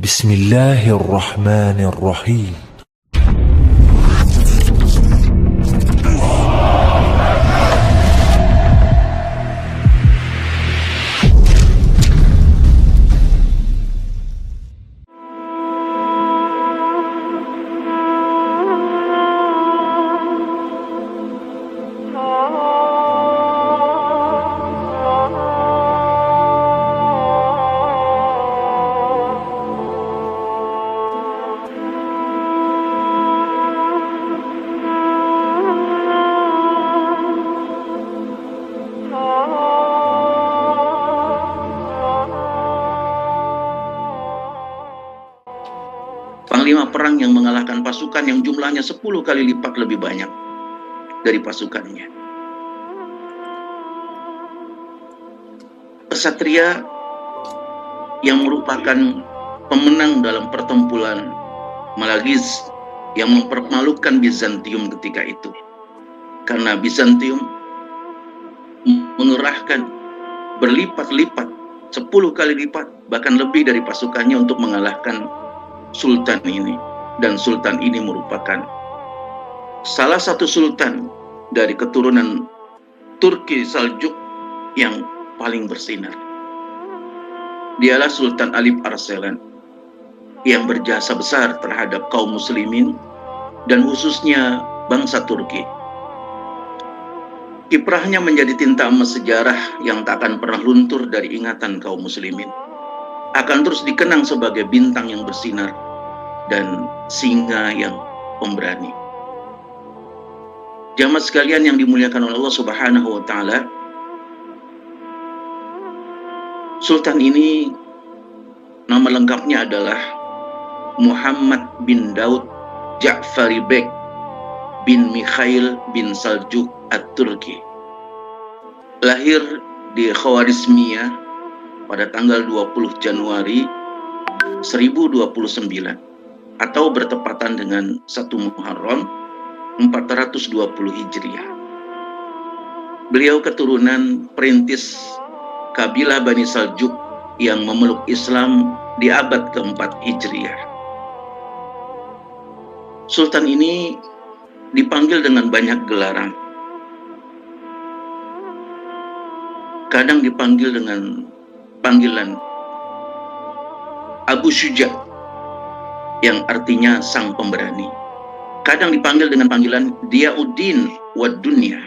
Bismillahirrahmanirrahim. Panglima perang yang mengalahkan pasukan yang jumlahnya 10 kali lipat lebih banyak dari pasukannya. Kesatria yang merupakan pemenang dalam pertempuran Malagiz yang mempermalukan Bizantium ketika itu. Karena Bizantium mengerahkan berlipat-lipat, 10 kali lipat, bahkan lebih dari pasukannya untuk mengalahkan Sultan ini. Dan Sultan ini merupakan salah satu sultan dari keturunan Turki Saljuk yang paling bersinar. Dialah Sultan Alip Arslan yang berjasa besar terhadap kaum muslimin dan khususnya bangsa Turki. Kiprahnya menjadi tinta emas sejarah yang tak akan pernah luntur dari ingatan kaum muslimin. Akan terus dikenang sebagai bintang yang bersinar dan singa yang pemberani. Jamaah sekalian yang dimuliakan oleh Allah Subhanahu wa taala, Sultan ini nama lengkapnya adalah Muhammad bin Daud Ja'fari Bek bin Mikhail bin Saljuk At-Turki. Lahir di Khawarizmiyah pada tanggal 20 Januari 1029 atau bertepatan dengan 1 Muharram 420 Hijriah. Beliau keturunan perintis kabilah Bani Saljuk yang memeluk Islam di abad keempat Hijriah. Sultan ini dipanggil dengan banyak gelaran. Kadang dipanggil dengan panggilan Abu Syuja yang artinya sang pemberani. Kadang dipanggil dengan panggilan Diyauddin wad Dunya,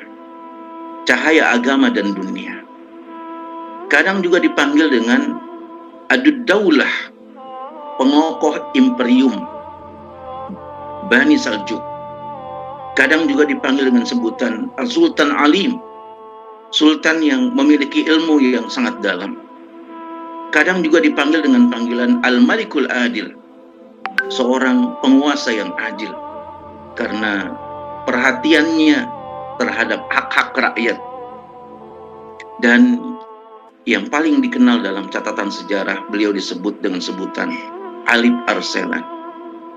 cahaya agama dan dunia. Kadang juga dipanggil dengan Adud Daulah, pengokoh imperium Bani Saljuk. Kadang juga dipanggil dengan sebutan Al-Sultan Alim, sultan yang memiliki ilmu yang sangat dalam. Kadang juga dipanggil dengan panggilan Al-Malikul Adil, seorang penguasa yang adil, karena perhatiannya terhadap hak-hak rakyat. Dan yang paling dikenal dalam catatan sejarah, beliau disebut dengan sebutan Alip Arslan,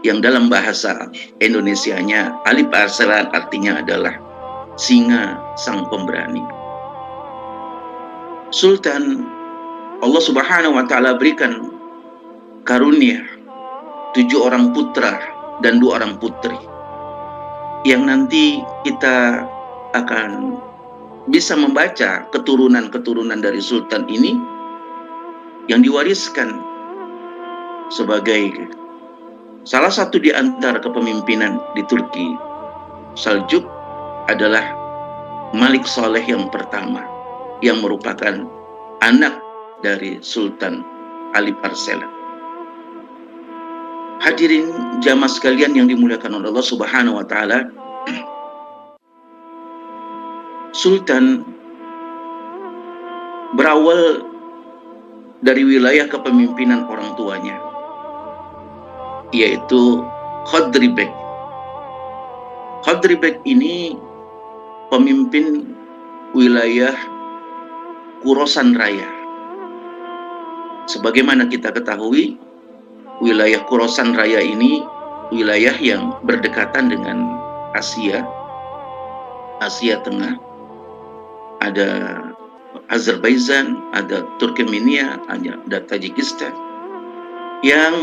yang dalam bahasa Indonesianya Alip Arslan artinya adalah singa sang pemberani. Sultan, Allah Subhanahu wa taala berikan karunia 7 orang putra dan 2 orang putri, yang nanti kita akan bisa membaca keturunan-keturunan dari Sultan ini yang diwariskan sebagai salah satu di antara kepemimpinan di Turki Saljuk adalah Malik Saleh yang pertama, yang merupakan anak dari Sultan Alip Arslan. Hadirin jamaah sekalian yang dimuliakan oleh Allah Subhanahu wa taala, Sultan berawal dari wilayah kepemimpinan orang tuanya, yaitu Khadri Bek. Khadri Bek ini pemimpin wilayah Khorasan Raya. Sebagaimana kita ketahui, wilayah Khorasan Raya ini wilayah yang berdekatan dengan Asia Tengah. Ada Azerbaijan, ada Turkmenia, ada Tajikistan, yang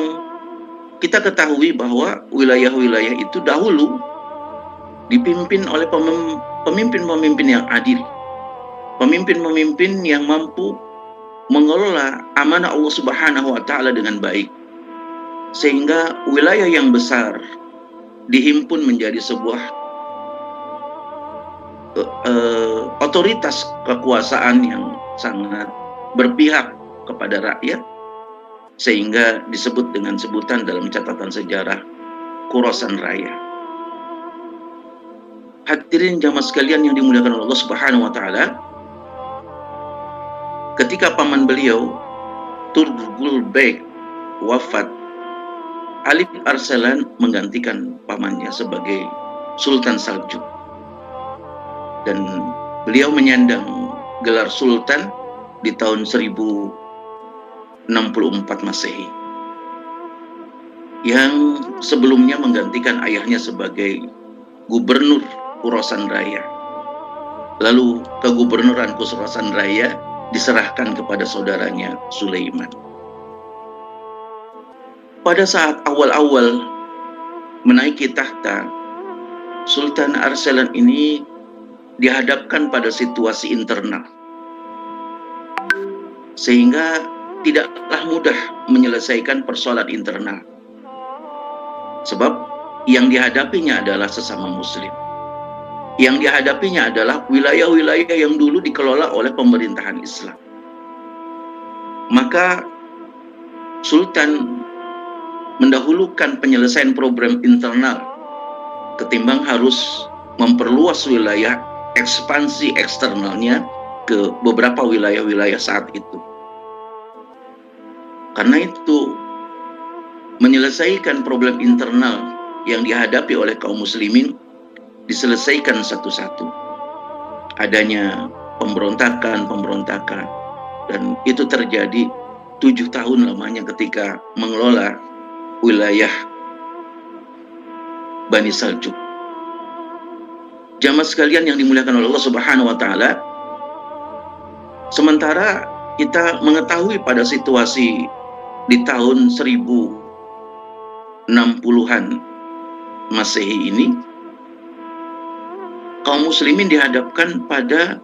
kita ketahui bahwa wilayah-wilayah itu dahulu dipimpin oleh pemimpin-pemimpin yang adil, pemimpin-pemimpin yang mampu mengelola amanah Allah Subhanahu wa Ta'ala dengan baik, sehingga wilayah yang besar dihimpun menjadi sebuah otoritas kekuasaan yang sangat berpihak kepada rakyat, sehingga disebut dengan sebutan dalam catatan sejarah Khurasan Raya. Hadirin jamaah sekalian yang dimuliakan Allah Subhanahu wa Ta'ala, ketika paman beliau Turgul Beg wafat, Alip Arsalan menggantikan pamannya sebagai Sultan Saljuk, dan beliau menyandang gelar Sultan di tahun 1064 Masehi, yang sebelumnya menggantikan ayahnya sebagai Gubernur Khurasan Raya. Lalu kegubernuran Khurasan Raya diserahkan kepada saudaranya Sulaiman. Pada saat awal-awal menaiki tahta, Sultan Arsalan ini dihadapkan pada situasi internal, sehingga tidaklah mudah menyelesaikan persoalan internal, sebab yang dihadapinya adalah sesama muslim, yang dihadapinya adalah wilayah-wilayah yang dulu dikelola oleh pemerintahan Islam. Maka Sultan mendahulukan penyelesaian problem internal ketimbang harus memperluas wilayah ekspansi eksternalnya ke beberapa wilayah-wilayah saat itu. Karena itu, menyelesaikan problem internal yang dihadapi oleh kaum muslimin diselesaikan satu-satu. Adanya pemberontakan, dan itu terjadi 7 tahun lamanya ketika mengelola wilayah Bani Saljuk. Jamaah sekalian yang dimuliakan oleh Allah Subhanahu wa Ta'ala, sementara kita mengetahui pada situasi di tahun 1060-an Masehi ini, kaum muslimin dihadapkan pada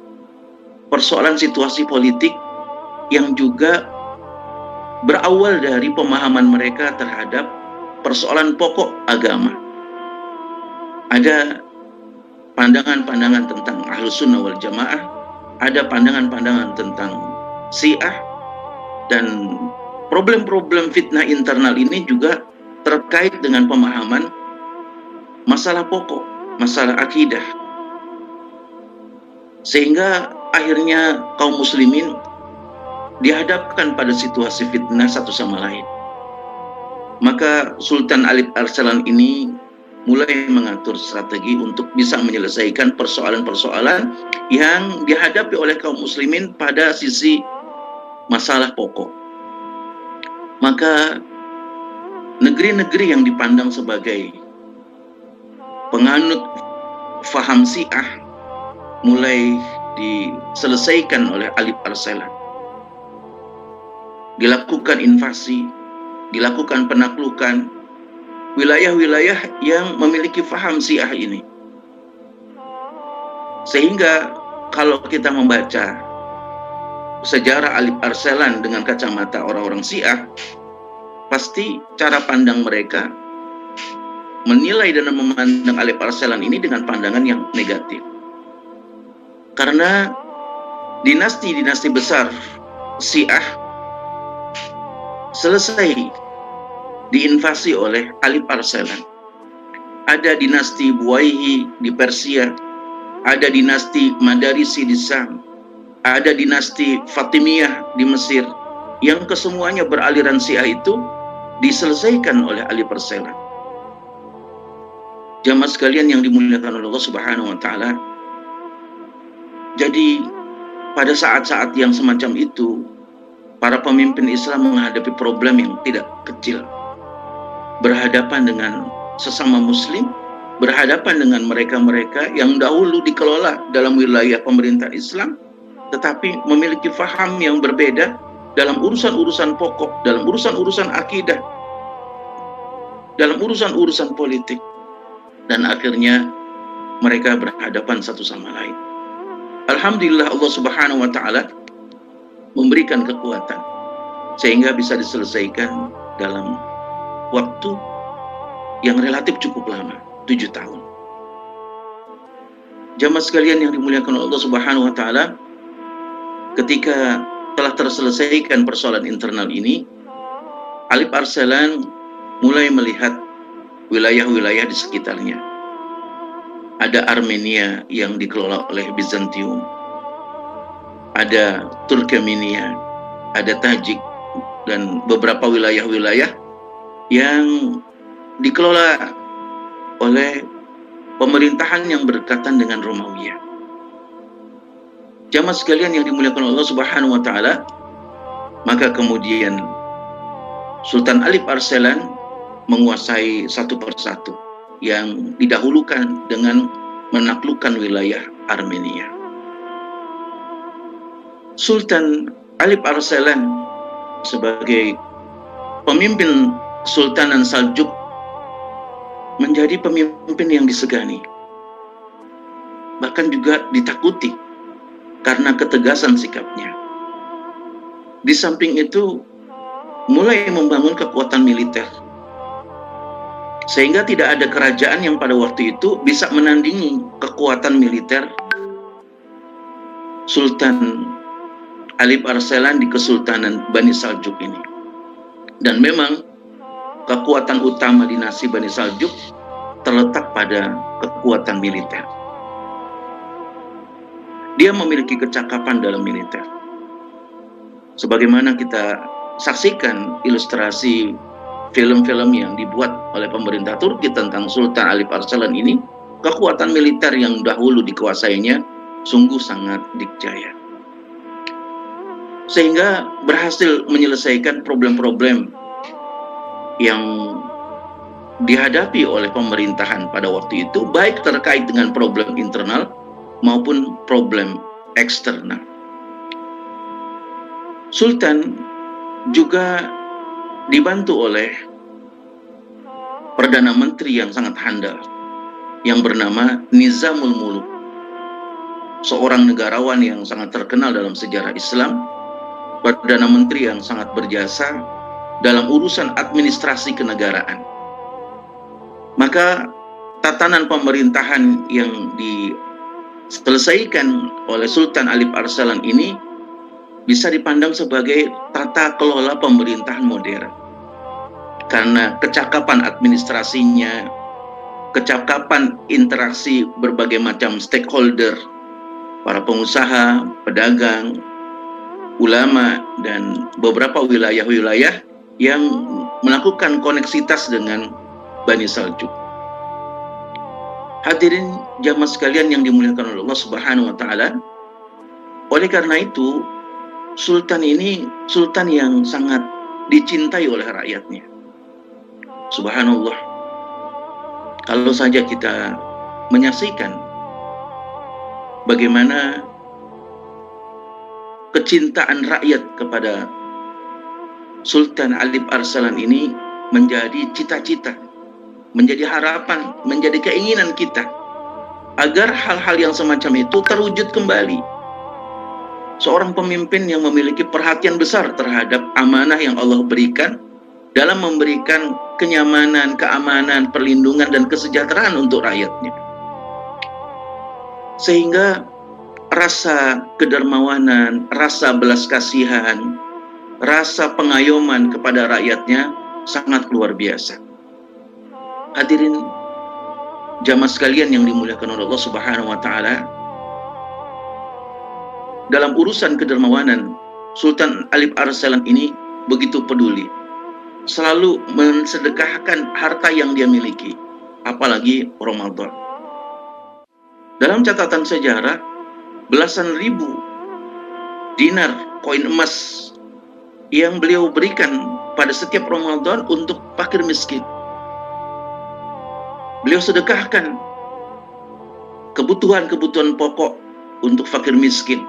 persoalan situasi politik yang juga berawal dari pemahaman mereka terhadap persoalan pokok agama. Ada pandangan-pandangan tentang Ahlus Sunnah wal Jamaah, ada pandangan-pandangan tentang Syiah, dan problem-problem fitnah internal ini juga terkait dengan pemahaman masalah pokok, masalah akidah. Sehingga akhirnya kaum muslimin dihadapkan pada situasi fitnah satu sama lain. Maka Sultan Alip Arsalan ini mulai mengatur strategi untuk bisa menyelesaikan persoalan-persoalan yang dihadapi oleh kaum muslimin pada sisi masalah pokok. Maka negeri-negeri yang dipandang sebagai penganut faham Syiah mulai diselesaikan oleh Alip Arsalan. Dilakukan invasi, dilakukan penaklukan wilayah-wilayah yang memiliki faham Syiah ini. Sehingga kalau kita membaca sejarah Alip Arsalan dengan kacamata orang-orang Syiah, pasti cara pandang mereka menilai dan memandang Alip Arsalan ini dengan pandangan yang negatif. Karena dinasti-dinasti besar Syiah selesai diinvasi oleh Alip Arsalan. Ada dinasti Buwaihi di Persia, ada dinasti Madarisi di Sam, ada dinasti Fatimiyah di Mesir, yang kesemuanya beraliran Syiah itu diselesaikan oleh Alip Arsalan. Jamaah sekalian yang dimuliakan oleh Allah Subhanahu wa Ta'ala, jadi pada saat-saat yang semacam itu, para pemimpin Islam menghadapi problem yang tidak kecil. Berhadapan dengan sesama muslim, berhadapan dengan mereka-mereka yang dahulu dikelola dalam wilayah pemerintah Islam, tetapi memiliki faham yang berbeda dalam urusan-urusan pokok, dalam urusan-urusan akidah. dalam urusan-urusan politik, dan akhirnya mereka berhadapan satu sama lain. Alhamdulillah, Allah Subhanahu wa Ta'ala memberikan kekuatan sehingga bisa diselesaikan dalam waktu yang relatif cukup lama, 7 tahun. Jamaah sekalian yang dimuliakan Allah Subhanahu wa Ta'ala, ketika telah terselesaikan persoalan internal ini, Alip Arsalan mulai melihat wilayah-wilayah di sekitarnya. Ada Armenia yang dikelola oleh Bizantium, ada Turkmenia, ada Tajik, dan beberapa wilayah-wilayah yang dikelola oleh pemerintahan yang berdekatan dengan Romawiya. Jamaah sekalian yang dimuliakan Allah Subhanahu wa Ta'ala, maka kemudian Sultan Alip Arsalan menguasai satu persatu, yang didahulukan dengan menaklukkan wilayah Armenia. Sultan Alip Arsalan sebagai pemimpin Sultanan Saljuk menjadi pemimpin yang disegani, bahkan juga ditakuti karena ketegasan sikapnya. Di samping itu, mulai membangun kekuatan militer, sehingga tidak ada kerajaan yang pada waktu itu bisa menandingi kekuatan militer Sultan Alip Arsalan di Kesultanan Bani Saljuk ini. Dan memang kekuatan utama dinasti Bani Saljuk terletak pada kekuatan militer. Dia memiliki kecakapan dalam militer. Sebagaimana kita saksikan ilustrasi film-film yang dibuat oleh pemerintah Turki tentang Sultan Alip Arsalan ini, kekuatan militer yang dahulu dikuasainya sungguh sangat dikjaya. Sehingga berhasil menyelesaikan problem-problem yang dihadapi oleh pemerintahan pada waktu itu, baik terkait dengan problem internal maupun problem eksternal. Sultan juga dibantu oleh Perdana Menteri yang sangat handal yang bernama Nizamul Muluk, seorang negarawan yang sangat terkenal dalam sejarah Islam, Perdana Menteri yang sangat berjasa dalam urusan administrasi kenegaraan. Maka tatanan pemerintahan yang diselesaikan oleh Sultan Alip Arsalan ini bisa dipandang sebagai tata kelola pemerintahan modern, karena kecakapan administrasinya, kecakapan interaksi berbagai macam stakeholder, para pengusaha, pedagang, ulama, dan beberapa wilayah-wilayah yang melakukan koneksitas dengan Bani Saljuk. Hadirin jamaah sekalian yang dimuliakan oleh Allah Subhanahu wa Ta'ala, oleh karena itu Sultan ini sultan yang sangat dicintai oleh rakyatnya. Subhanallah, kalau saja kita menyaksikan bagaimana kecintaan rakyat kepada Sultan Alip Arsalan ini menjadi cita-cita, menjadi harapan, menjadi keinginan kita agar hal-hal yang semacam itu terwujud kembali. Seorang pemimpin yang memiliki perhatian besar terhadap amanah yang Allah berikan dalam memberikan kenyamanan, keamanan, perlindungan, dan kesejahteraan untuk rakyatnya. Sehingga rasa kedermawanan, rasa belas kasihan, rasa pengayoman kepada rakyatnya sangat luar biasa. Hadirin jamaah sekalian yang dimuliakan oleh Allah Subhanahu wa Ta'ala, dalam urusan kedermawanan, Sultan Alip Arsalan ini begitu peduli, selalu mensedekahkan harta yang dia miliki, apalagi Ramadan. Dalam catatan sejarah, belasan ribu dinar koin emas yang beliau berikan pada setiap Ramadan untuk fakir miskin. Beliau sedekahkan kebutuhan-kebutuhan pokok untuk fakir miskin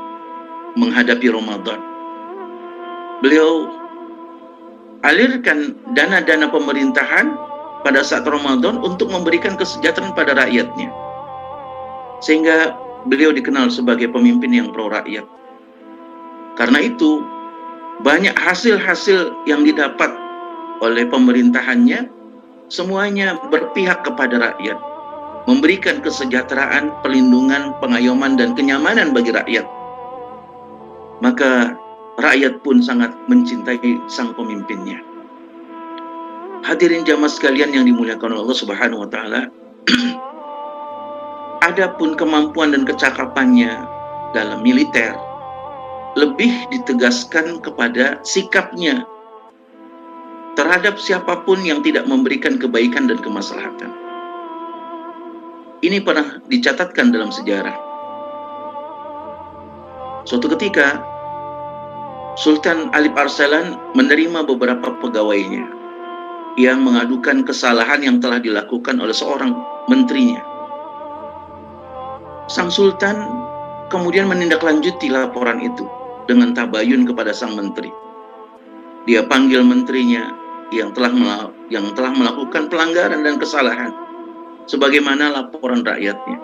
menghadapi Ramadan. Beliau alirkan dana-dana pemerintahan pada saat Ramadan untuk memberikan kesejahteraan pada rakyatnya. Sehingga beliau dikenal sebagai pemimpin yang pro rakyat. Karena itu, banyak hasil-hasil yang didapat oleh pemerintahannya, semuanya berpihak kepada rakyat, memberikan kesejahteraan, perlindungan, pengayoman, dan kenyamanan bagi rakyat. Maka rakyat pun sangat mencintai sang pemimpinnya. Hadirin jamaah sekalian yang dimuliakan oleh Allah Subhanahu wa taala, adapun kemampuan dan kecakapannya dalam militer lebih ditegaskan kepada sikapnya terhadap siapapun yang tidak memberikan kebaikan dan kemaslahatan. Ini pernah dicatatkan dalam sejarah. Suatu ketika, Sultan Alip Arsalan menerima beberapa pegawainya yang mengadukan kesalahan yang telah dilakukan oleh seorang menterinya. Sang Sultan kemudian menindaklanjuti laporan itu dengan tabayun kepada sang menteri. Dia panggil menterinya yang telah melakukan pelanggaran dan kesalahan sebagaimana laporan rakyatnya.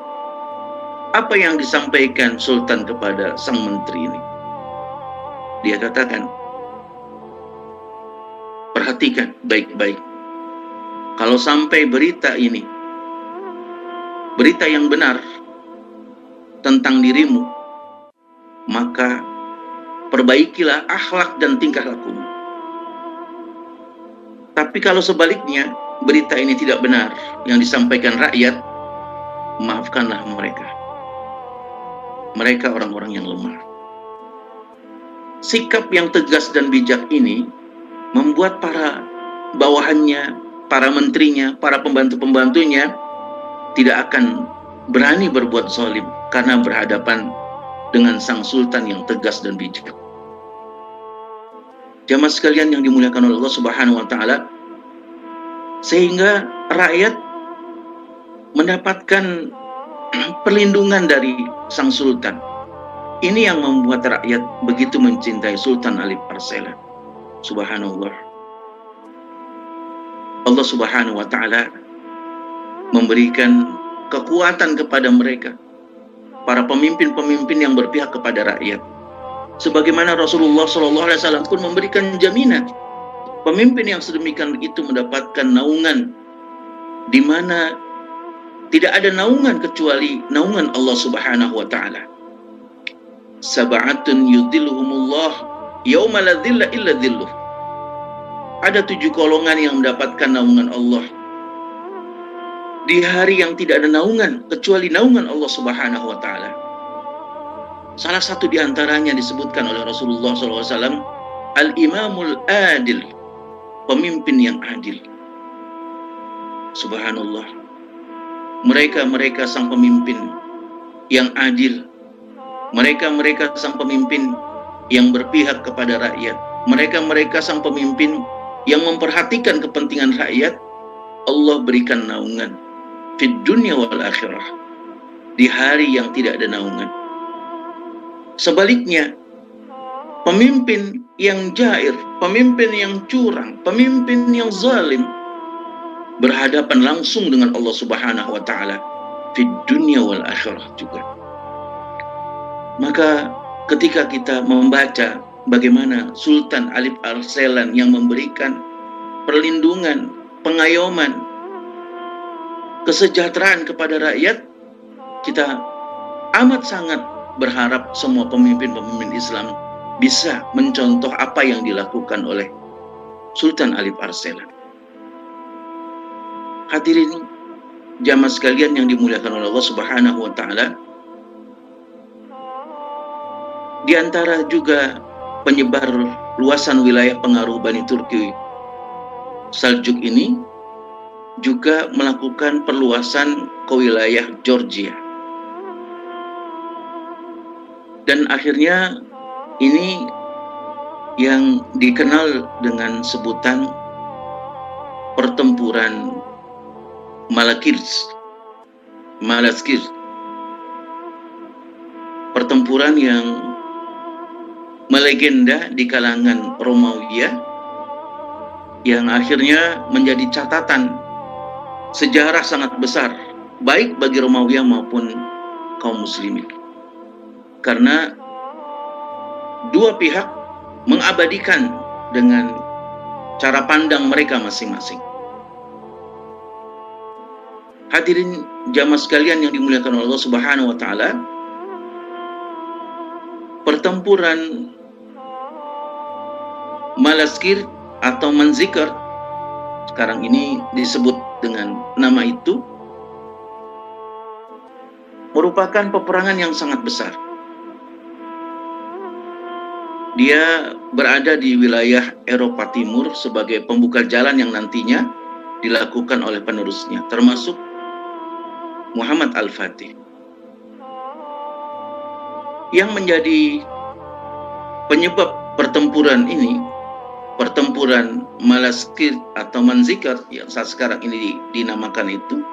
Apa yang disampaikan Sultan kepada sang menteri ini? Dia katakan, perhatikan baik-baik. Kalau sampai berita ini, berita yang benar tentang dirimu, maka perbaikilah akhlak dan tingkah lakumu. Tapi kalau sebaliknya, berita ini tidak benar yang disampaikan rakyat, maafkanlah mereka. Mereka orang-orang yang lemah. Sikap yang tegas dan bijak ini membuat para bawahannya, para menterinya, para pembantu-pembantunya tidak akan berani berbuat zalim karena berhadapan dengan sang sultan yang tegas dan bijak. Jamaah sekalian yang dimuliakan oleh Allah Subhanahu wa taala, sehingga rakyat mendapatkan perlindungan dari sang sultan. Ini yang membuat rakyat begitu mencintai Sultan Alip Arsalan. Subhanallah. Allah Subhanahu wa taala memberikan kekuatan kepada mereka, para pemimpin-pemimpin yang berpihak kepada rakyat. Sebagaimana Rasulullah SAW pun memberikan jaminan, pemimpin yang sedemikian itu mendapatkan naungan, di mana tidak ada naungan kecuali naungan Allah Subhanahu wa taala. Sab'atun yudhilluhumullah yauma la dhilla illa dhilluh. Ada 7 golongan yang mendapatkan naungan Allah di hari yang tidak ada naungan kecuali naungan Allah Subhanahu wa taala. Salah satu di antaranya disebutkan oleh Rasulullah SAW, Al-Imamul Adil, pemimpin yang adil. Subhanallah. Mereka sang pemimpin yang adil. Mereka sang pemimpin yang berpihak kepada rakyat. Mereka sang pemimpin yang memperhatikan kepentingan rakyat. Allah berikan naungan fid dunya wal akhirah, di hari yang tidak ada naungan. Sebaliknya, pemimpin yang jair, pemimpin yang curang, pemimpin yang zalim berhadapan langsung dengan Allah Subhanahu wa taala fid dunya wal akhirah juga. Maka ketika kita membaca bagaimana Sultan Alip Arsalan yang memberikan perlindungan, pengayoman, kesejahteraan kepada rakyat, kita amat sangat berharap semua pemimpin-pemimpin Islam bisa mencontoh apa yang dilakukan oleh Sultan Alip Arsalan. Hadirin jamaah sekalian yang dimuliakan oleh Allah Subhanahu wa taala, di antara juga penyebar luasan wilayah pengaruh Bani Turki Saljuk ini juga melakukan perluasan ke wilayah Georgia. Dan akhirnya ini yang dikenal dengan sebutan pertempuran Malaskirs. Pertempuran yang melegenda di kalangan Romawi, yang akhirnya menjadi catatan sejarah sangat besar, baik bagi Romawi maupun kaum muslimin. Karena dua pihak mengabadikan dengan cara pandang mereka masing-masing. Hadirin jamaah sekalian yang dimuliakan Allah Subhanahu wa taala, pertempuran Malaskir atau Manzikr, sekarang ini disebut dengan nama itu, merupakan peperangan yang sangat besar. Dia berada di wilayah Eropa Timur sebagai pembuka jalan yang nantinya dilakukan oleh penerusnya, termasuk Muhammad Al-Fatih. Yang menjadi penyebab pertempuran ini, pertempuran Malaskir atau Manzikr yang saat sekarang ini dinamakan itu,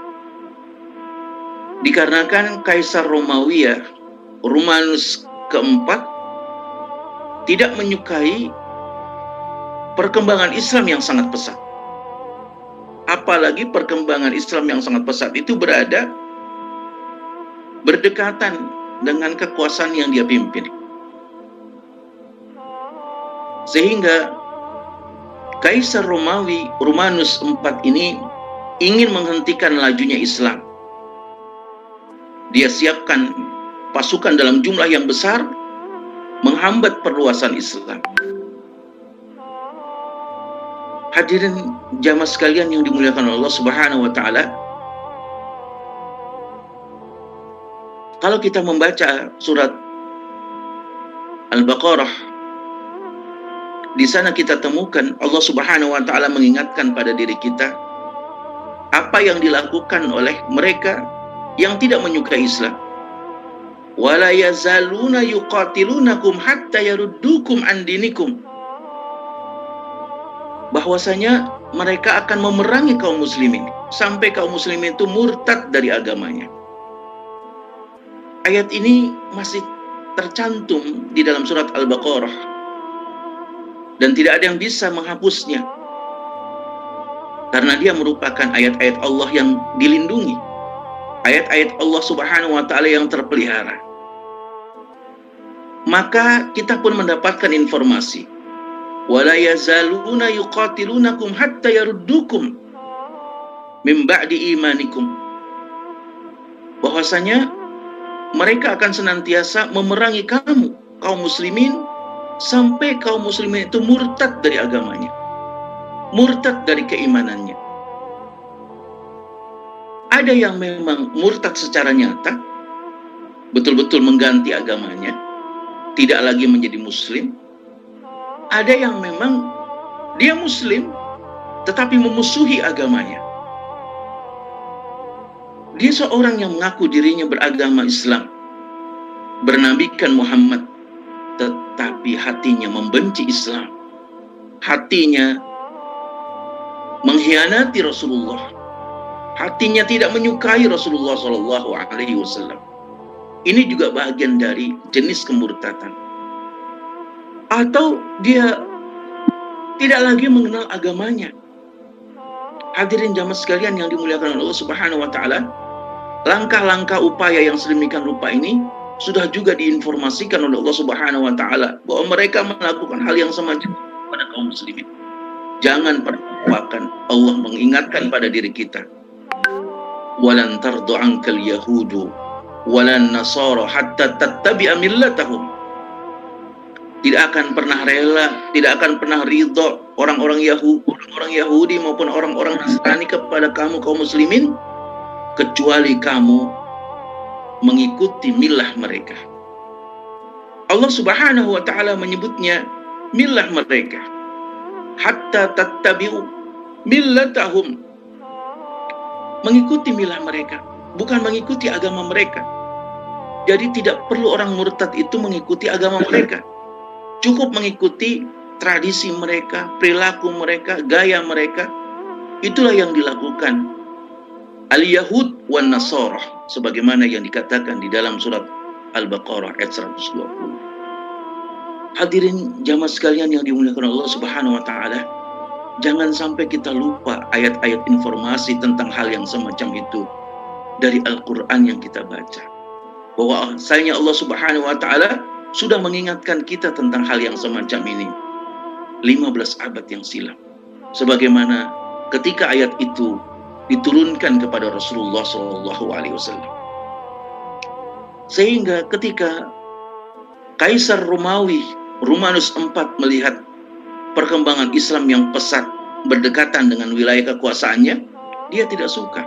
dikarenakan Kaisar Romawi Romanus keempat tidak menyukai perkembangan Islam yang sangat pesat. Apalagi perkembangan Islam yang sangat pesat itu berada berdekatan dengan kekuasaan yang dia pimpin. Sehingga Kaisar Romawi Romanus IV ini ingin menghentikan lajunya Islam. Dia siapkan pasukan dalam jumlah yang besar menghambat perluasan Islam. Hadirin jamaah sekalian yang dimuliakan Allah Subhanahu wa taala, kalau kita membaca surat Al-Baqarah, di sana kita temukan Allah Subhanahu wa taala mengingatkan pada diri kita apa yang dilakukan oleh mereka yang tidak menyukai Islam. Wala yazaluna yuqatilunakum hatta yaruddukum an dinikum. Bahwasanya mereka akan memerangi kaum muslimin sampai kaum muslimin itu murtad dari agamanya. Ayat ini masih tercantum di dalam surat Al-Baqarah dan tidak ada yang bisa menghapusnya, karena dia merupakan ayat-ayat Allah yang dilindungi, ayat-ayat Allah Subhanahu wa taala yang terpelihara. Maka kita pun mendapatkan informasi, wala yazaluna yuqatilunakum hatta yaruddukum min ba'di imanikum, bahwasanya mereka akan senantiasa memerangi kamu kaum muslimin sampai kaum muslimin itu murtad dari agamanya, murtad dari keimanannya. Ada yang memang murtad secara nyata, betul-betul mengganti agamanya, tidak lagi menjadi muslim. Ada yang memang dia muslim tetapi memusuhi agamanya. Dia seorang yang mengaku dirinya beragama Islam, bernabikan Muhammad, tetapi hatinya membenci Islam, hatinya mengkhianati Rasulullah, hatinya tidak menyukai Rasulullah SAW. Ini juga bagian dari jenis kemurtadan. Atau dia tidak lagi mengenal agamanya. Hadirin jamaah sekalian yang dimuliakan Allah Subhanahu wa taala, langkah-langkah upaya yang sedemikian rupa ini sudah juga diinformasikan oleh Allah Subhanahu wa taala bahwa mereka melakukan hal yang semacam pada kaum muslimin. Jangan pernah lupakan, Allah mengingatkan pada diri kita, walan tardu ankal yahudu walan nasara hatta tattabi'a millatahum. Tidak akan pernah rela, tidak akan pernah ridho orang-orang Yahudi maupun orang-orang Nasrani kepada kamu kaum muslimin, kecuali kamu mengikuti milah mereka. Allah Subhanahu wa taala menyebutnya milah mereka, hatta tattabi'u millatahum, mengikuti milah mereka, bukan mengikuti agama mereka. Jadi tidak perlu orang murtad itu mengikuti agama mereka, cukup mengikuti tradisi mereka, perilaku mereka, gaya mereka. Itulah yang dilakukan al-Yahud wan Nasara, sebagaimana yang dikatakan di dalam surat Al-Baqarah ayat 120. Hadirin jamaah sekalian yang dimuliakan Allah Subhanahu wa taala, Jangan sampai kita lupa ayat-ayat informasi tentang hal yang semacam itu dari Al-Quran yang kita baca. Bahwa asalnya Allah Subhanahu wa Ta'ala sudah mengingatkan kita tentang hal yang semacam ini 15 abad yang silam. Sebagaimana ketika ayat itu diturunkan kepada Rasulullah SAW. Sehingga ketika Kaisar Romawi Romanus IV melihat perkembangan Islam yang pesat berdekatan dengan wilayah kekuasaannya, dia tidak suka.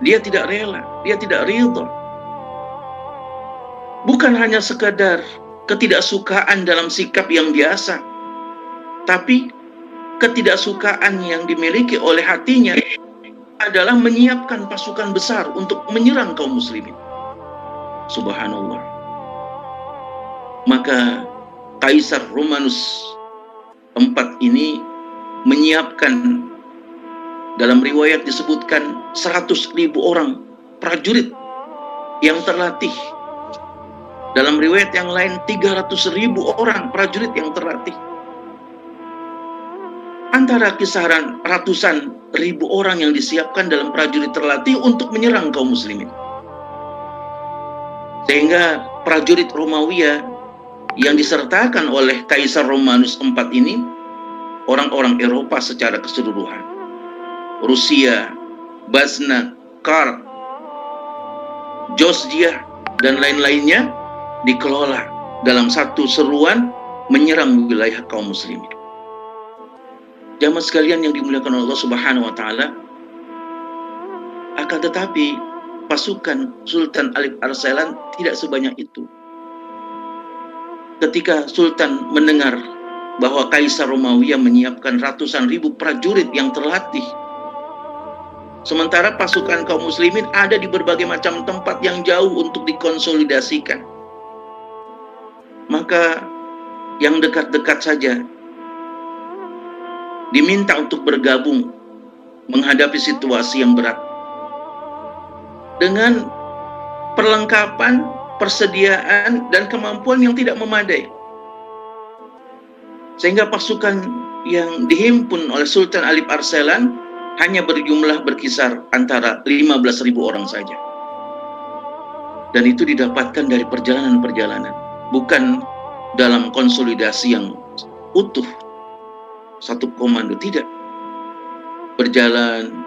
Dia tidak rela, dia tidak ridha. Bukan hanya sekadar ketidaksukaan dalam sikap yang biasa, tapi ketidaksukaan yang dimiliki oleh hatinya adalah menyiapkan pasukan besar untuk menyerang kaum muslimin. Subhanallah. Maka Kaisar Romanus IV ini menyiapkan, dalam riwayat disebutkan 100.000 orang prajurit yang terlatih. Dalam riwayat yang lain 300.000 orang prajurit yang terlatih. Antara kisaran ratusan ribu orang yang disiapkan dalam prajurit terlatih untuk menyerang kaum muslimin. Sehingga prajurit Romawi yang disertakan oleh Kaisar Romanus IV ini orang-orang Eropa secara keseluruhan. Rusia, Basna, Kar, Georgia, dan lain-lainnya dikelola dalam satu seruan menyerang wilayah kaum muslimin. Jamaah sekalian yang dimuliakan Allah Subhanahu wa Ta'ala, akan tetapi pasukan Sultan Alip Arslan tidak sebanyak itu. Ketika Sultan mendengar bahwa Kaisar Romawi menyiapkan ratusan ribu prajurit yang terlatih, sementara pasukan kaum muslimin ada di berbagai macam tempat yang jauh untuk dikonsolidasikan, maka yang dekat-dekat saja diminta untuk bergabung menghadapi situasi yang berat dengan perlengkapan, persediaan, dan kemampuan yang tidak memadai. Sehingga pasukan yang dihimpun oleh Sultan Alip Arslan hanya berjumlah berkisar antara 15.000 orang saja. Dan itu didapatkan dari perjalanan-perjalanan, bukan dalam konsolidasi yang utuh, satu komando, tidak. Berjalan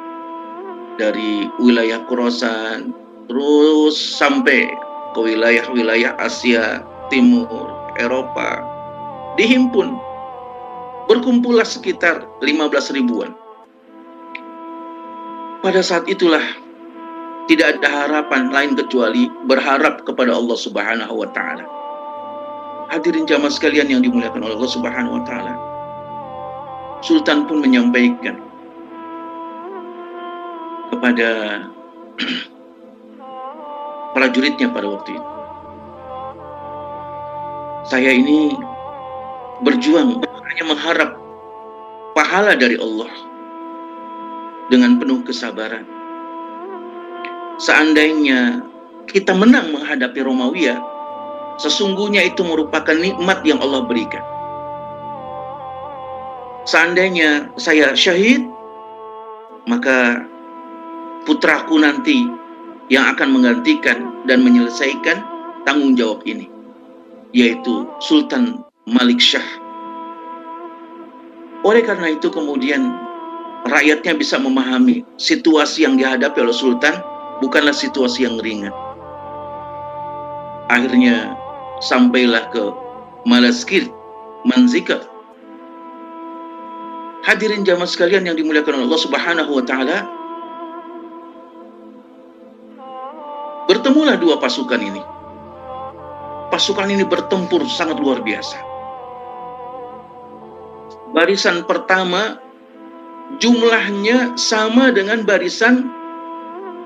dari wilayah Khorasan terus sampai ke wilayah-wilayah Asia Timur, Eropa, dihimpun, berkumpullah sekitar 15 ribuan. Pada saat itulah tidak ada harapan lain kecuali berharap kepada Allah Subhanahu wa Ta'ala. Hadirin jamaah sekalian yang dimuliakan oleh Allah Subhanahu wa Ta'ala, Sultan pun menyampaikan kepada prajuritnya pada waktu itu, saya ini berjuang hanya mengharap pahala dari Allah dengan penuh kesabaran. Seandainya kita menang menghadapi Romawi, sesungguhnya itu merupakan nikmat yang Allah berikan. Seandainya saya syahid, maka putraku nanti yang akan menggantikan dan menyelesaikan tanggung jawab ini, yaitu Sultan Malik Shah. Oleh karena itu kemudian rakyatnya bisa memahami situasi yang dihadapi oleh Sultan bukanlah situasi yang ringan. Akhirnya sampailah ke Malazgirt, Manzikert. Hadirin jamaah sekalian yang dimuliakan oleh Allah Subhanahu wa Ta'ala, bertemulah dua pasukan ini. Pasukan ini bertempur sangat luar biasa. Barisan pertama jumlahnya sama dengan barisan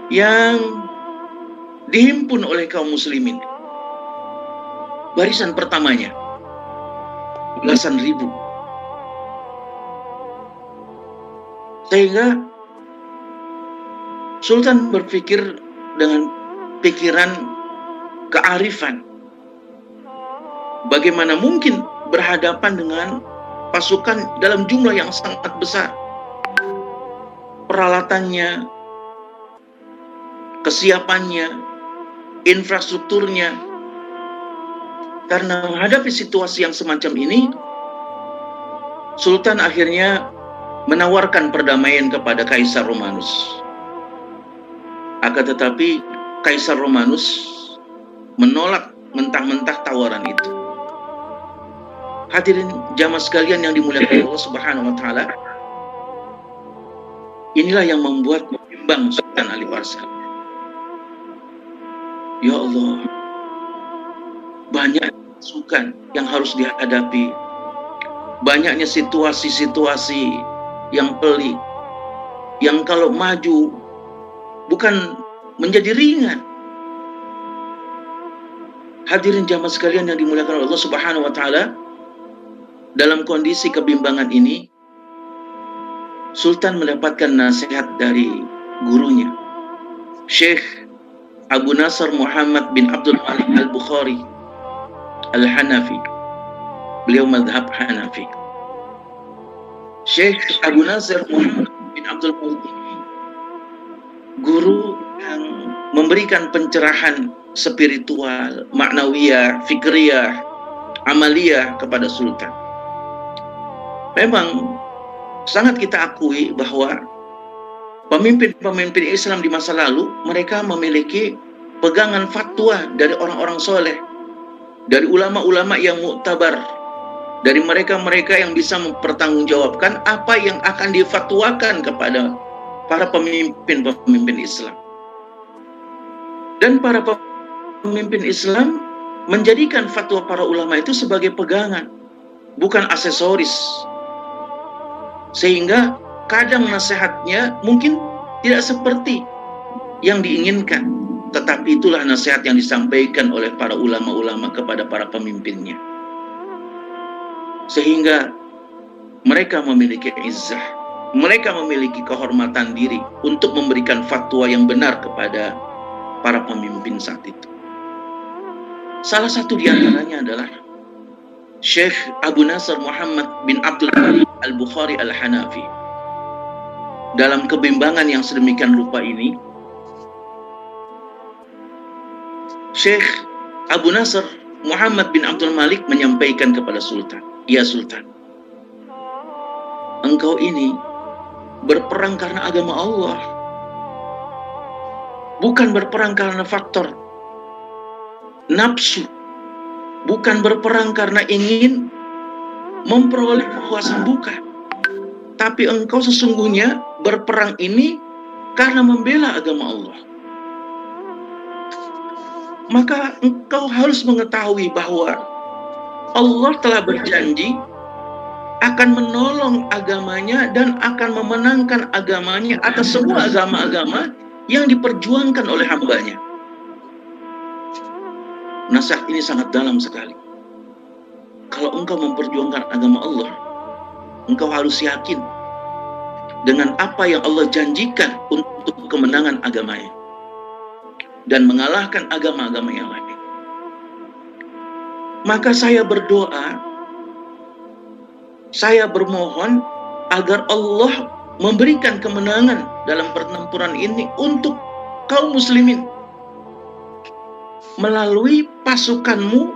yang dihimpun oleh kaum muslimin. Barisan pertamanya belasan ribu. Sehingga Sultan berpikir dengan pikiran kearifan, bagaimana mungkin berhadapan dengan pasukan dalam jumlah yang sangat besar. Peralatannya, kesiapannya, infrastrukturnya. Karena menghadapi situasi yang semacam ini, Sultan akhirnya menawarkan perdamaian kepada Kaisar Romanus. Akan tetapi Kaisar Romanus menolak mentah-mentah tawaran itu. Hadirin jamaah sekalian yang dimuliakan Allah Subhanahu wa taala, inilah yang membuat bimbang Sultan Ali Farsal. Ya Allah, banyak masukan yang harus dihadapi, banyaknya situasi-situasi yang pelik, yang kalau maju bukan menjadi ringan. Hadirin jamaah sekalian yang dimuliakan Allah Subhanahu wa taala, dalam kondisi kebimbangan ini Sultan mendapatkan nasihat dari gurunya, Syekh Abu Nasr Muhammad bin Abdul Malik Al-Bukhari Al-Hanafi. Beliau mazhab Hanafi. Syekh Abu Nasr Muhammad bin Abdul Malik ini guru yang memberikan pencerahan spiritual, maknawiyah, fikriyah, amaliyah kepada Sultan. Memang sangat kita akui bahwa pemimpin-pemimpin Islam di masa lalu, mereka memiliki pegangan fatwa dari orang-orang soleh, dari ulama-ulama yang muktabar, dari mereka-mereka yang bisa mempertanggungjawabkan apa yang akan difatwakan kepada para pemimpin-pemimpin Islam. Dan para pemimpin Islam menjadikan fatwa para ulama itu sebagai pegangan, bukan aksesoris. Sehingga kadang nasihatnya mungkin tidak seperti yang diinginkan, tetapi itulah nasihat yang disampaikan oleh para ulama-ulama kepada para pemimpinnya. Sehingga mereka memiliki izzah, mereka memiliki kehormatan diri untuk memberikan fatwa yang benar kepada para pemimpin saat itu. Salah satu di antaranya adalah Syekh Abu Nasr Muhammad bin Abdul Malik Al-Bukhari Al-Hanafi. Dalam kebimbangan yang sedemikian rupa ini, Syekh Abu Nasr Muhammad bin Abdul Malik menyampaikan kepada Sultan, "Ya Sultan, engkau ini berperang karena agama Allah, bukan berperang karena faktor nafsu, bukan berperang karena ingin memperoleh kekuasaan, bukan. Tapi engkau sesungguhnya berperang ini karena membela agama Allah. Maka engkau harus mengetahui bahwa Allah telah berjanji akan menolong agamanya dan akan memenangkan agamanya atas semua agama-agama yang diperjuangkan oleh hambanya." Nasihat ini sangat dalam sekali. Kalau engkau memperjuangkan agama Allah, engkau harus yakin dengan apa yang Allah janjikan untuk kemenangan agamanya dan mengalahkan agama-agama yang lain. Maka saya berdoa, saya bermohon agar Allah memberikan kemenangan dalam pertempuran ini untuk kaum muslimin melalui pasukanmu,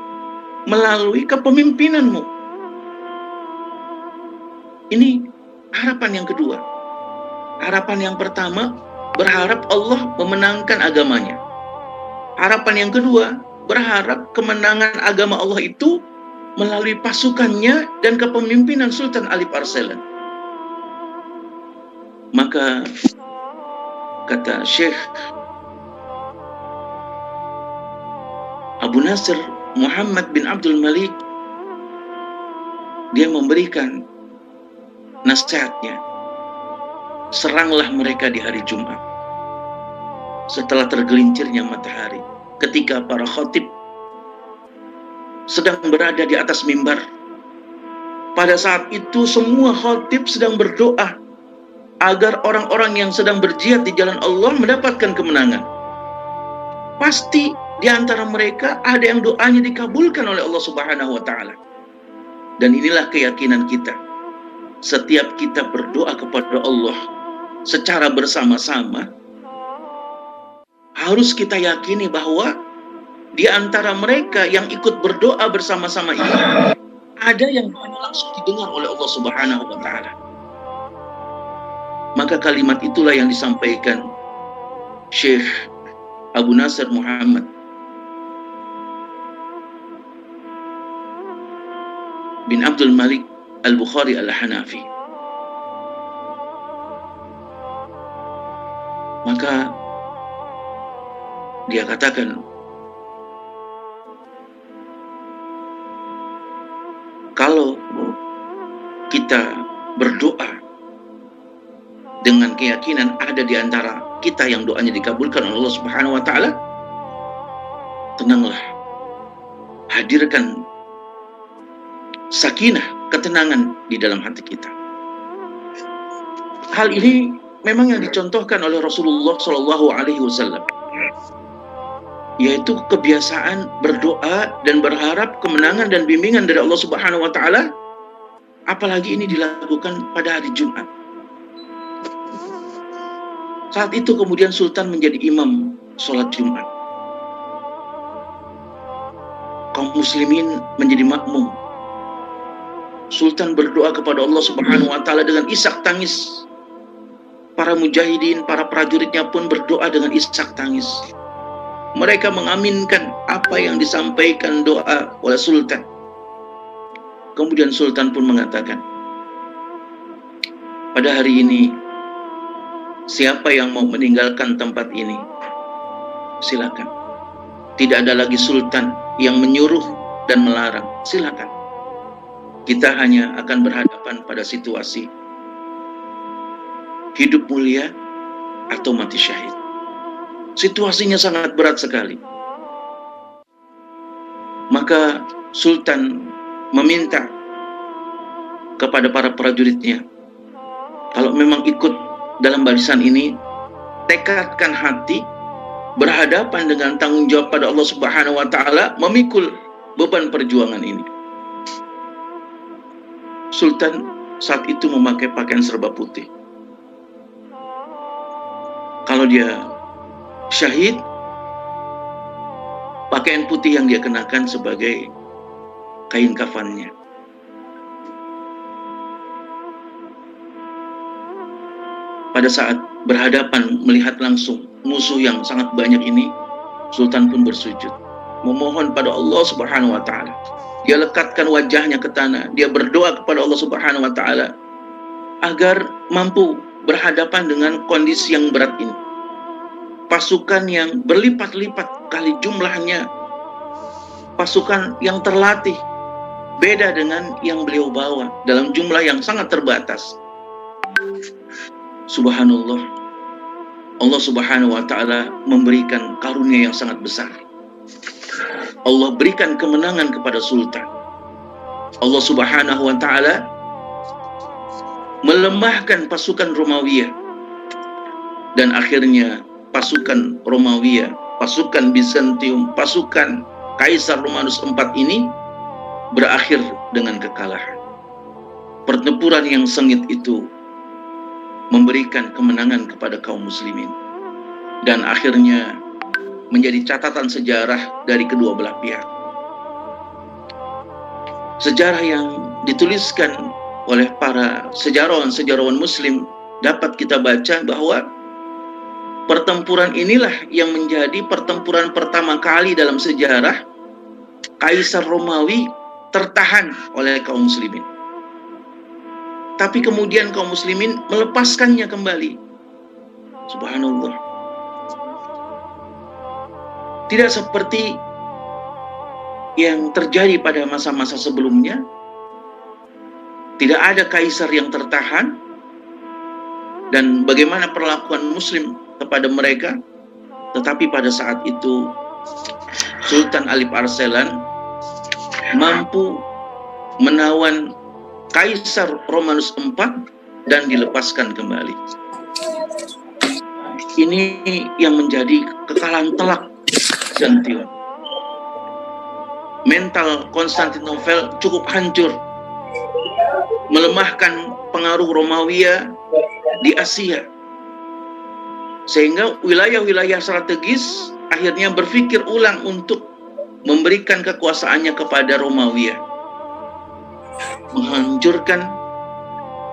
melalui kepemimpinanmu. Ini harapan yang kedua. Harapan yang pertama, berharap Allah memenangkan agamanya. Harapan yang kedua, berharap kemenangan agama Allah itu melalui pasukannya dan kepemimpinan Sultan Ali Farsal. Maka kata Syekh Abu Nasr Muhammad bin Abdul Malik, dia memberikan nasihatnya, seranglah mereka di hari Jumat setelah tergelincirnya matahari, ketika para khatib sedang berada di atas mimbar. Pada saat itu semua khatib sedang berdoa agar orang-orang yang sedang berjihad di jalan Allah mendapatkan kemenangan. Pasti di antara mereka ada yang doanya dikabulkan oleh Allah Subhanahu wa taala. Dan inilah keyakinan kita. setiap kita berdoa kepada Allah secara bersama-sama, harus kita yakini bahwa di antara mereka yang ikut berdoa bersama-sama ini, ada yang langsung didengar oleh Allah Subhanahu wa Ta'ala. Maka kalimat itulah yang disampaikan Syekh Abu Nasr Muhammad bin Abdul Malik Al-Bukhari Al-Hanafi. Maka dia katakan, kalau kita berdoa dengan keyakinan ada di antara kita yang doanya dikabulkan oleh Allah Subhanahu wa Ta'ala, tenanglah, hadirkan sakinah, ketenangan di dalam hati kita. Hal ini memang yang dicontohkan oleh Rasulullah Shallallahu Alaihi Wasallam, yaitu kebiasaan berdoa dan berharap kemenangan dan bimbingan dari Allah Subhanahu wa Ta'ala, apalagi ini dilakukan pada hari Jumat. Saat itu kemudian Sultan menjadi imam sholat Jumat, kaum muslimin menjadi makmum. Sultan berdoa kepada Allah Subhanahu wa Ta'ala dengan isak tangis. Para mujahidin, para prajuritnya pun berdoa dengan isak tangis. Mereka mengaminkan apa yang disampaikan doa oleh Sultan. Kemudian Sultan pun mengatakan, pada hari ini, siapa yang mau meninggalkan tempat ini, silakan. Tidak ada lagi Sultan yang menyuruh dan melarang, silakan. Kita hanya akan berhadapan pada situasi hidup mulia atau mati syahid. Situasinya sangat berat sekali. Maka Sultan meminta kepada para prajuritnya, kalau memang ikut dalam barisan ini, tekadkan hati, berhadapan dengan tanggung jawab pada Allah Subhanahu wa Ta'ala, memikul beban perjuangan ini. Sultan saat itu memakai pakaian serba putih. Kalau dia syahid, pakaian putih yang dia kenakan sebagai kain kafannya. Pada saat berhadapan melihat langsung musuh yang sangat banyak ini, Sultan pun bersujud, memohon pada Allah Subhanahu wa Ta'ala. Dia lekatkan wajahnya ke tanah, dia berdoa kepada Allah Subhanahu wa Ta'ala agar mampu berhadapan dengan kondisi yang berat ini. Pasukan yang berlipat-lipat kali jumlahnya, pasukan yang terlatih, beda dengan yang beliau bawa dalam jumlah yang sangat terbatas. Subhanallah, Allah Subhanahu wa Ta'ala memberikan karunia yang sangat besar. Allah berikan kemenangan kepada Sultan. Allah Subhanahu wa Ta'ala melemahkan pasukan Romawi, dan akhirnya pasukan Romawi, pasukan Bizantium, pasukan Kaisar Romanus IV ini berakhir dengan kekalahan. Pertempuran yang sengit itu memberikan kemenangan kepada kaum muslimin, dan akhirnya menjadi catatan sejarah dari kedua belah pihak. Sejarah yang dituliskan oleh para sejarawan muslim dapat kita baca bahwa pertempuran inilah yang menjadi pertempuran pertama kali dalam sejarah Kaisar Romawi tertahan oleh kaum muslimin. Tapi kemudian kaum muslimin melepaskannya kembali. Subhanallah. Tidak seperti yang terjadi pada masa-masa sebelumnya. Tidak ada kaisar yang tertahan. Dan bagaimana perlakuan muslim kepada mereka. Tetapi pada saat itu Sultan Alip Arselan mampu menawan Kaisar Romanus IV dan dilepaskan kembali. Ini yang menjadi kekalahan telak Bizantium. Mental Konstantinopel cukup hancur, melemahkan pengaruh Romawi di Asia. Sehingga wilayah-wilayah strategis akhirnya berpikir ulang untuk memberikan kekuasaannya kepada Romawi, menghancurkan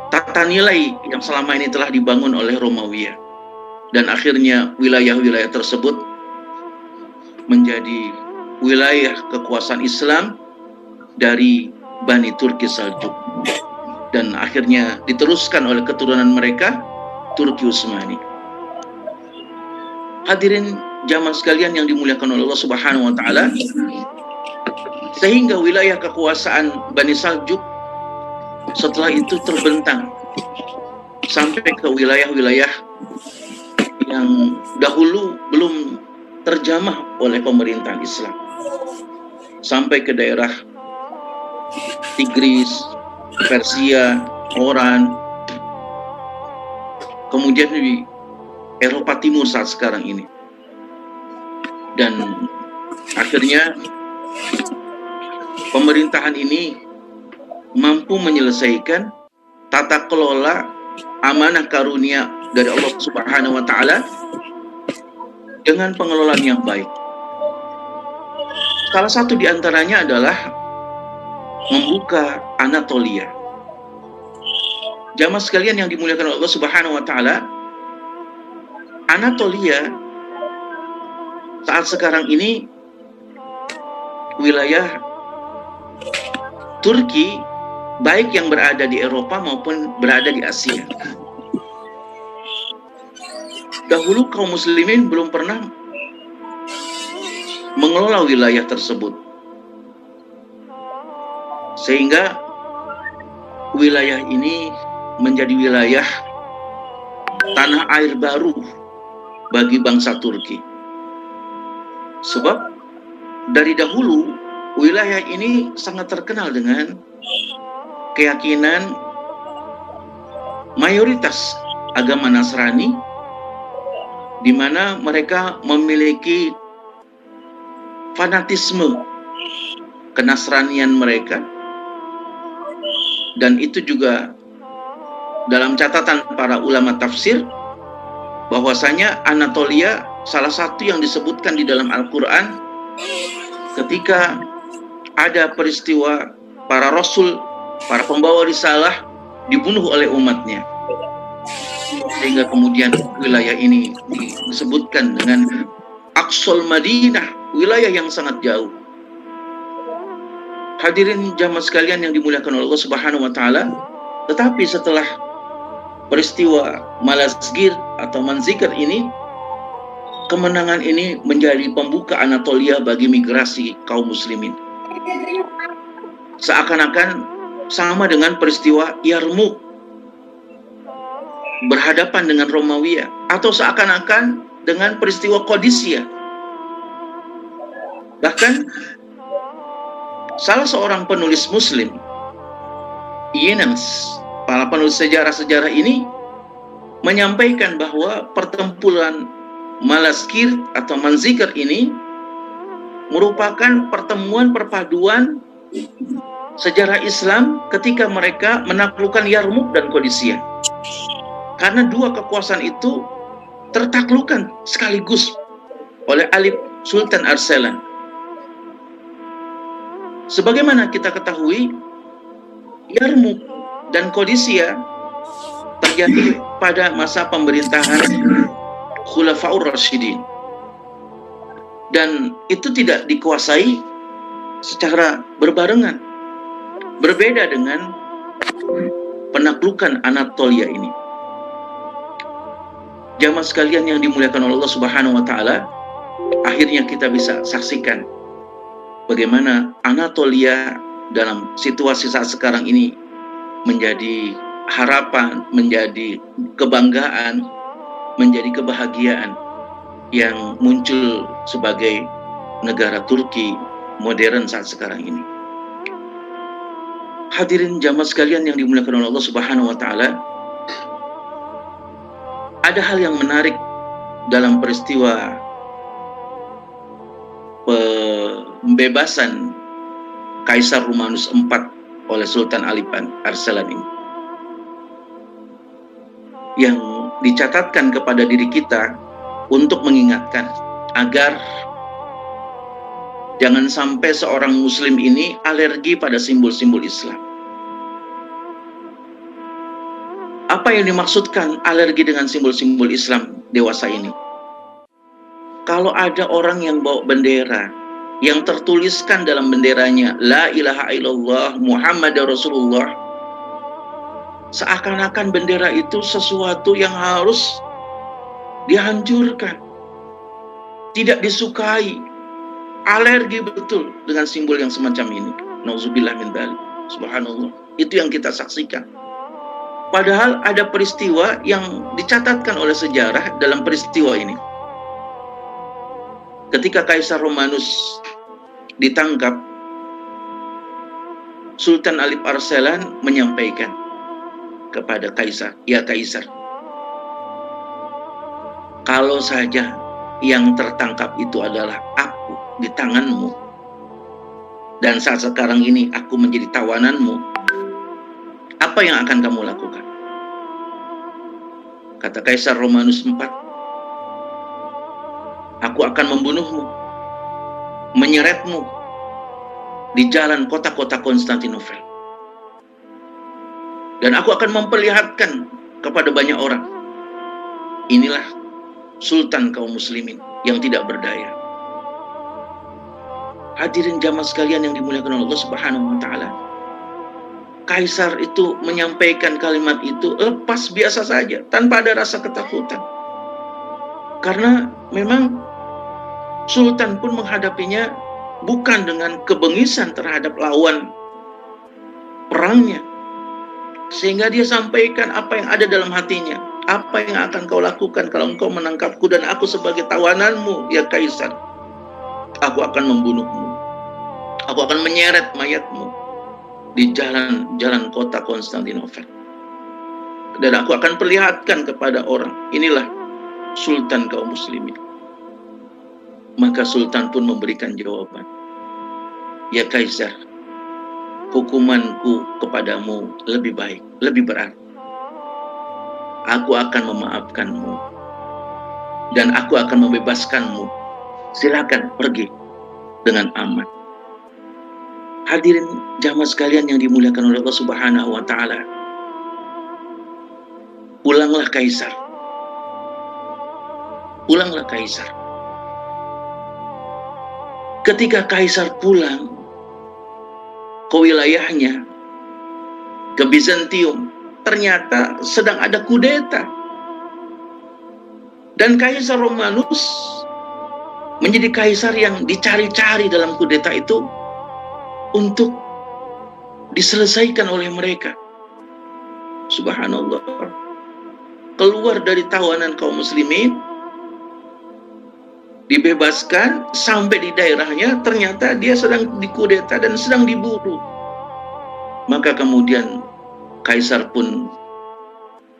tata nilai yang selama ini telah dibangun oleh Romawi, dan akhirnya wilayah-wilayah tersebut menjadi wilayah kekuasaan Islam dari Bani Turki Saljuk, dan akhirnya diteruskan oleh keturunan mereka, Turki Utsmani. Hadirin jamaah sekalian yang dimuliakan oleh Allah Subhanahu wa taala, sehingga wilayah kekuasaan Bani Saljuk setelah itu terbentang sampai ke wilayah-wilayah yang dahulu belum terjamah oleh pemerintahan Islam, sampai ke daerah Tigris, Persia, Oran, kemudian di Eropa Timur saat sekarang ini. Dan akhirnya pemerintahan ini mampu menyelesaikan tata kelola amanah karunia dari Allah Subhanahu wa taala dengan pengelolaan yang baik. Salah satu di antaranya adalah membuka Anatolia. Jamaah sekalian yang dimuliakan Allah Subhanahu wa taala, Anatolia saat sekarang ini wilayah Turki, baik yang berada di Eropa maupun berada di Asia. Dahulu kaum muslimin belum pernah mengelola wilayah tersebut, sehingga wilayah ini menjadi wilayah tanah air baru bagi bangsa Turki. Sebab dari dahulu wilayah ini sangat terkenal dengan keyakinan mayoritas agama Nasrani, di mana mereka memiliki fanatisme kenasranian mereka, dan itu juga dalam catatan para ulama tafsir bahwasanya Anatolia salah satu yang disebutkan di dalam Al-Quran ketika ada peristiwa para rasul, para pembawa risalah dibunuh oleh umatnya, sehingga kemudian wilayah ini disebutkan dengan Aqsal Madinah, wilayah yang sangat jauh. Hadirin jamaah sekalian yang dimuliakan oleh Allah Subhanahu wa taala, tetapi setelah peristiwa Malazgirt atau Manzikert ini, kemenangan ini menjadi pembuka Anatolia bagi migrasi kaum muslimin. Seakan-akan sama dengan peristiwa Yarmouk berhadapan dengan Romawi, atau seakan-akan dengan peristiwa Qadisiyah. Bahkan salah seorang penulis muslim, Yenens, para penulis sejarah-sejarah ini menyampaikan bahwa pertempuran Malazgirt atau Manzikert ini merupakan pertemuan perpaduan sejarah Islam ketika mereka menaklukkan Yarmouk dan Qadisiyah. Karena dua kekuasaan itu tertaklukkan sekaligus oleh Alip Sultan Arsalan. Sebagaimana kita ketahui, Yarmouk dan Qadisiyah terjadi pada masa pemerintahan Khulafaur Rasyidin, dan itu tidak dikuasai secara berbarengan, berbeda dengan penaklukan Anatolia ini. Jamaah sekalian yang dimuliakan oleh Allah Subhanahu wa taala, akhirnya kita bisa saksikan bagaimana Anatolia dalam situasi saat sekarang ini menjadi harapan, menjadi kebanggaan, menjadi kebahagiaan yang muncul sebagai negara Turki modern saat sekarang ini. Hadirin jamaah sekalian yang dimuliakan oleh Allah Subhanahu wa taala, ada hal yang menarik dalam peristiwa pembebasan Kaisar Romanus IV oleh Sultan Alip Arsalan ini. yang dicatatkan kepada diri kita untuk mengingatkan agar jangan sampai seorang muslim ini alergi pada simbol-simbol Islam. Apa yang dimaksudkan alergi dengan simbol-simbol Islam dewasa ini? Kalau ada orang yang bawa bendera yang tertuliskan dalam benderanya La ilaha illallah Muhammadar Rasulullah, seakan-akan bendera itu sesuatu yang harus dihancurkan, tidak disukai, alergi betul dengan simbol yang semacam ini. Nauzubillah min dzalik. Subhanallah. Itu yang kita saksikan. Padahal ada peristiwa yang dicatatkan oleh sejarah dalam peristiwa ini. Ketika Kaisar Romanus ditangkap, Sultan Alip Arsalan menyampaikan kepada Kaisar, "Ya Kaisar, kalau saja yang tertangkap itu adalah aku di tanganmu, dan saat sekarang ini aku menjadi tawananmu, apa yang akan kamu lakukan?" Kata Kaisar Romanus IV, "Aku akan membunuhmu, menyeretmu di jalan kota-kota Konstantinopel. Dan aku akan memperlihatkan kepada banyak orang, inilah Sultan kaum muslimin yang tidak berdaya." Hadirin jamaah sekalian yang dimuliakan Allah Subhanahu wa taala, Kaisar itu menyampaikan kalimat itu lepas biasa saja, tanpa ada rasa ketakutan. Karena memang Sultan pun menghadapinya bukan dengan kebengisan terhadap lawan perangnya, sehingga dia sampaikan apa yang ada dalam hatinya. "Apa yang akan kau lakukan kalau engkau menangkapku dan aku sebagai tawananmu, ya Kaisar? Aku akan membunuhmu. Aku akan menyeret mayatmu di jalan-jalan kota Konstantinopel. Dan aku akan perlihatkan kepada orang, inilah Sultan kaum muslimin." Maka Sultan pun memberikan jawaban, "Ya Kaisar, hukumanku kepadamu lebih baik, lebih berat. Aku akan memaafkanmu dan aku akan membebaskanmu. Silakan pergi dengan aman." Hadirin jamaah sekalian yang dimuliakan oleh Allah Subhanahu wa taala, pulanglah Kaisar. Pulanglah Kaisar. Ketika Kaisar pulang ke wilayahnya, ke Bizantium, ternyata sedang ada kudeta. Dan Kaisar Romanus menjadi kaisar yang dicari-cari dalam kudeta itu untuk diselesaikan oleh mereka. Subhanallah. Keluar dari tawanan kaum muslimin, dibebaskan, sampai di daerahnya ternyata dia sedang dikudeta dan sedang diburu. Maka kemudian Kaisar pun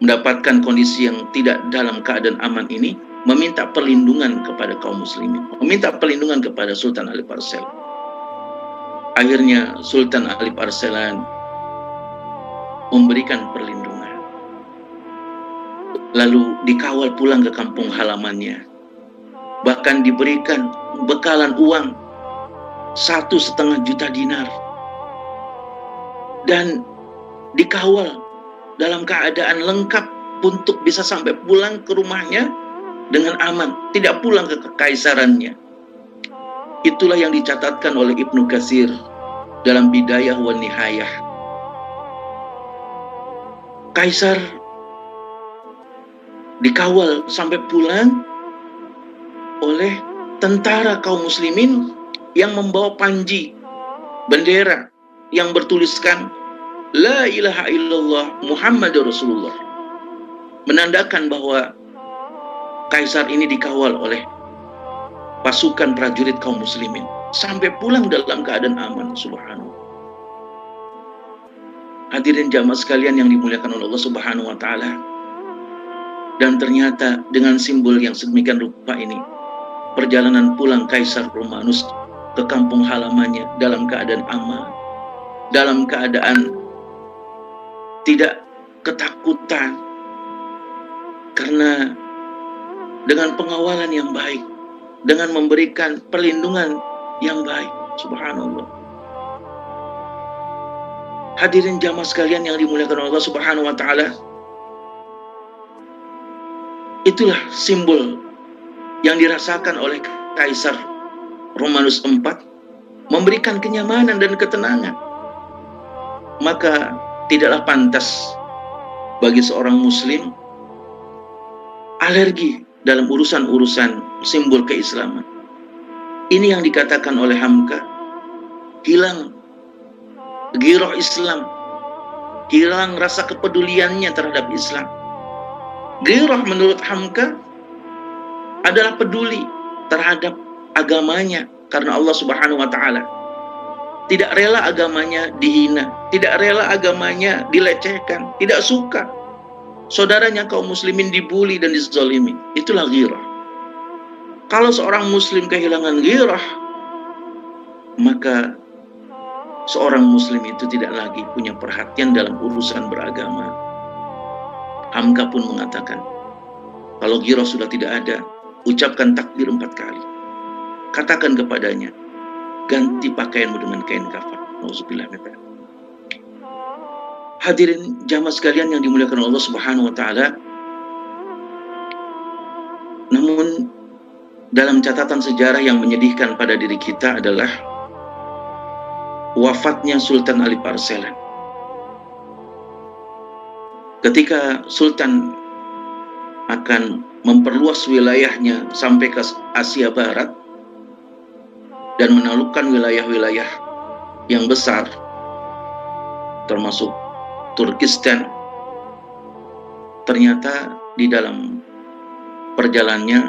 mendapatkan kondisi yang tidak dalam keadaan aman ini, meminta perlindungan kepada kaum muslimin, meminta perlindungan kepada Sultan Alip Arsalan. Akhirnya Sultan Alip Arsalan memberikan perlindungan, lalu dikawal pulang ke kampung halamannya. Bahkan diberikan bekalan uang 1,5 juta dinar, dan dikawal dalam keadaan lengkap untuk bisa sampai pulang ke rumahnya dengan aman, tidak pulang ke kekaisarannya. Itulah yang dicatatkan oleh Ibnu Katsir dalam Bidayah wa Nihayah. Kaisar dikawal sampai pulang oleh tentara kaum muslimin yang membawa panji, bendera yang bertuliskan La ilaha illallah Muhammadur Rasulullah, menandakan bahwa Kaisar ini dikawal oleh pasukan prajurit kaum muslimin sampai pulang dalam keadaan aman. Subhanallah. Hadirin jamaah sekalian yang dimuliakan oleh Allah Subhanahu wa taala, dan ternyata dengan simbol yang sedemikian rupa ini, perjalanan pulang Kaisar Romanus ke kampung halamannya dalam keadaan aman, dalam keadaan tidak ketakutan, Karena dengan pengawalan yang baik, dengan memberikan perlindungan yang baik, subhanallah. Hadirin jamaah sekalian yang dimuliakan Allah Subhanahu wa taala, itulah simbol yang dirasakan oleh Kaisar Romanus IV, memberikan kenyamanan dan ketenangan. Maka tidaklah pantas bagi seorang muslim alergi dalam urusan-urusan simbol keislaman. Ini yang dikatakan oleh Hamka, hilang ghirah Islam, hilang rasa kepeduliannya terhadap Islam. Ghirah menurut Hamka adalah peduli terhadap agamanya karena Allah Subhanahu wa taala. Tidak rela agamanya dihina, tidak rela agamanya dilecehkan, tidak suka saudaranya kaum muslimin dibuli dan dizalimi. Itulah ghirah. Kalau seorang muslim kehilangan ghirah, maka seorang muslim itu tidak lagi punya perhatian dalam urusan beragama. Hamka pun mengatakan, kalau ghirah sudah tidak ada, ucapkan takbir 4 kali. Katakan kepadanya, ganti pakaianmu dengan kain kafan. Nauzubillah min dzalik. Hadirin jamaah sekalian yang dimuliakan Allah Subhanahu wa taala. Namun dalam catatan sejarah yang menyedihkan pada diri kita adalah wafatnya Sultan Alip Arslan. Ketika Sultan akan memperluas wilayahnya sampai ke Asia Barat dan menaklukkan wilayah-wilayah yang besar, termasuk Turkistan, ternyata di dalam perjalanannya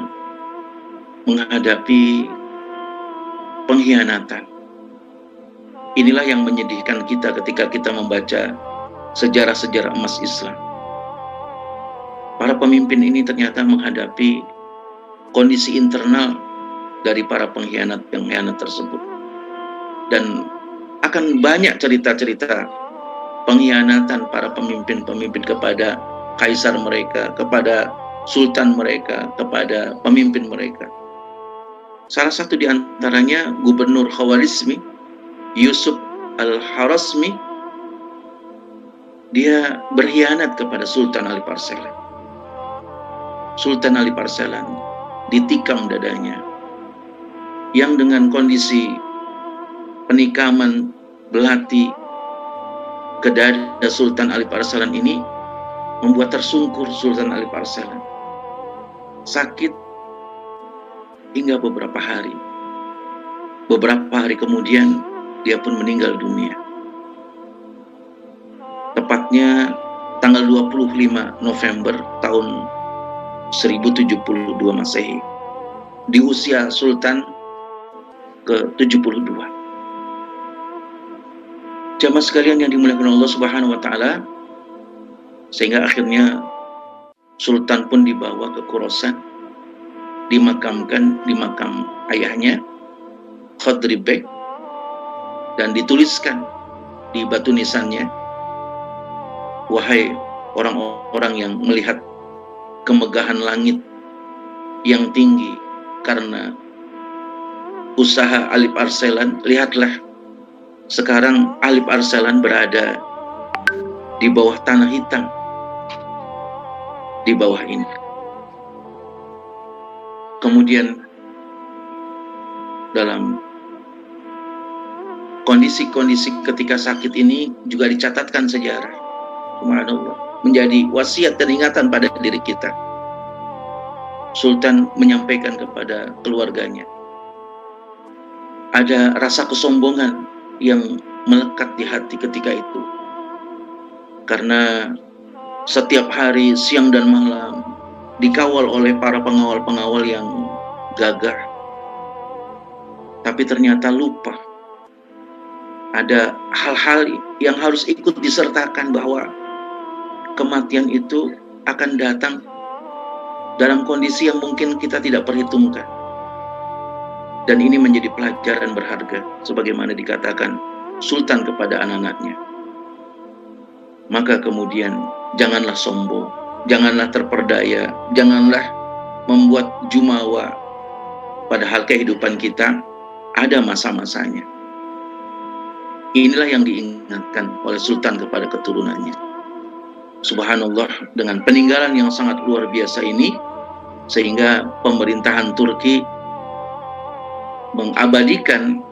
menghadapi pengkhianatan. Inilah yang menyedihkan kita ketika kita membaca sejarah-sejarah emas Islam. Para pemimpin ini ternyata menghadapi kondisi internal dari para pengkhianat tersebut. Dan akan banyak cerita-cerita pengkhianatan para pemimpin-pemimpin kepada kaisar mereka, kepada sultan mereka, kepada pemimpin mereka. Salah satu di antaranya Gubernur Khawarizmi, Yusuf Al-Khawarizmi, dia berkhianat kepada Sultan Alip Arslan. Sultan Alip Arslan ditikam dadanya, yang dengan kondisi penikaman belati ke dada Sultan Alip Arslan ini membuat tersungkur Sultan Alip Arslan. Sakit hingga beberapa hari. Beberapa hari kemudian dia pun meninggal dunia. Tepatnya tanggal 25 November tahun 1072 Masehi, di usia Sultan ke-72. Jamaah sekalian yang dimuliakan Allah Subhanahu wa taala, sehingga akhirnya Sultan pun dibawa ke Khorasan, dimakamkan di makam ayahnya Khadri Bek, dan dituliskan di batu nisannya, wahai orang-orang yang melihat kemegahan langit yang tinggi karena usaha Alip Arslan, lihatlah sekarang Alip Arslan berada di bawah tanah hitam, di bawah ini. Kemudian dalam kondisi-kondisi ketika sakit ini juga dicatatkan sejarah, subhanallah, menjadi wasiat dan ingatan pada diri kita. Sultan menyampaikan kepada keluarganya, ada rasa kesombongan yang melekat di hati ketika itu, karena setiap hari siang dan malam dikawal oleh para pengawal-pengawal yang gagah, tapi ternyata lupa ada hal-hal yang harus ikut disertakan, bahwa kematian itu akan datang dalam kondisi yang mungkin kita tidak perhitungkan. Dan ini menjadi pelajaran berharga, sebagaimana dikatakan Sultan kepada anak-anaknya. Maka kemudian janganlah sombong, janganlah terperdaya, janganlah membuat jumawa, padahal kehidupan kita ada masa-masanya. Inilah yang diingatkan oleh Sultan kepada keturunannya. Subhanallah, dengan peninggalan yang sangat luar biasa ini, sehingga pemerintahan Turki mengabadikan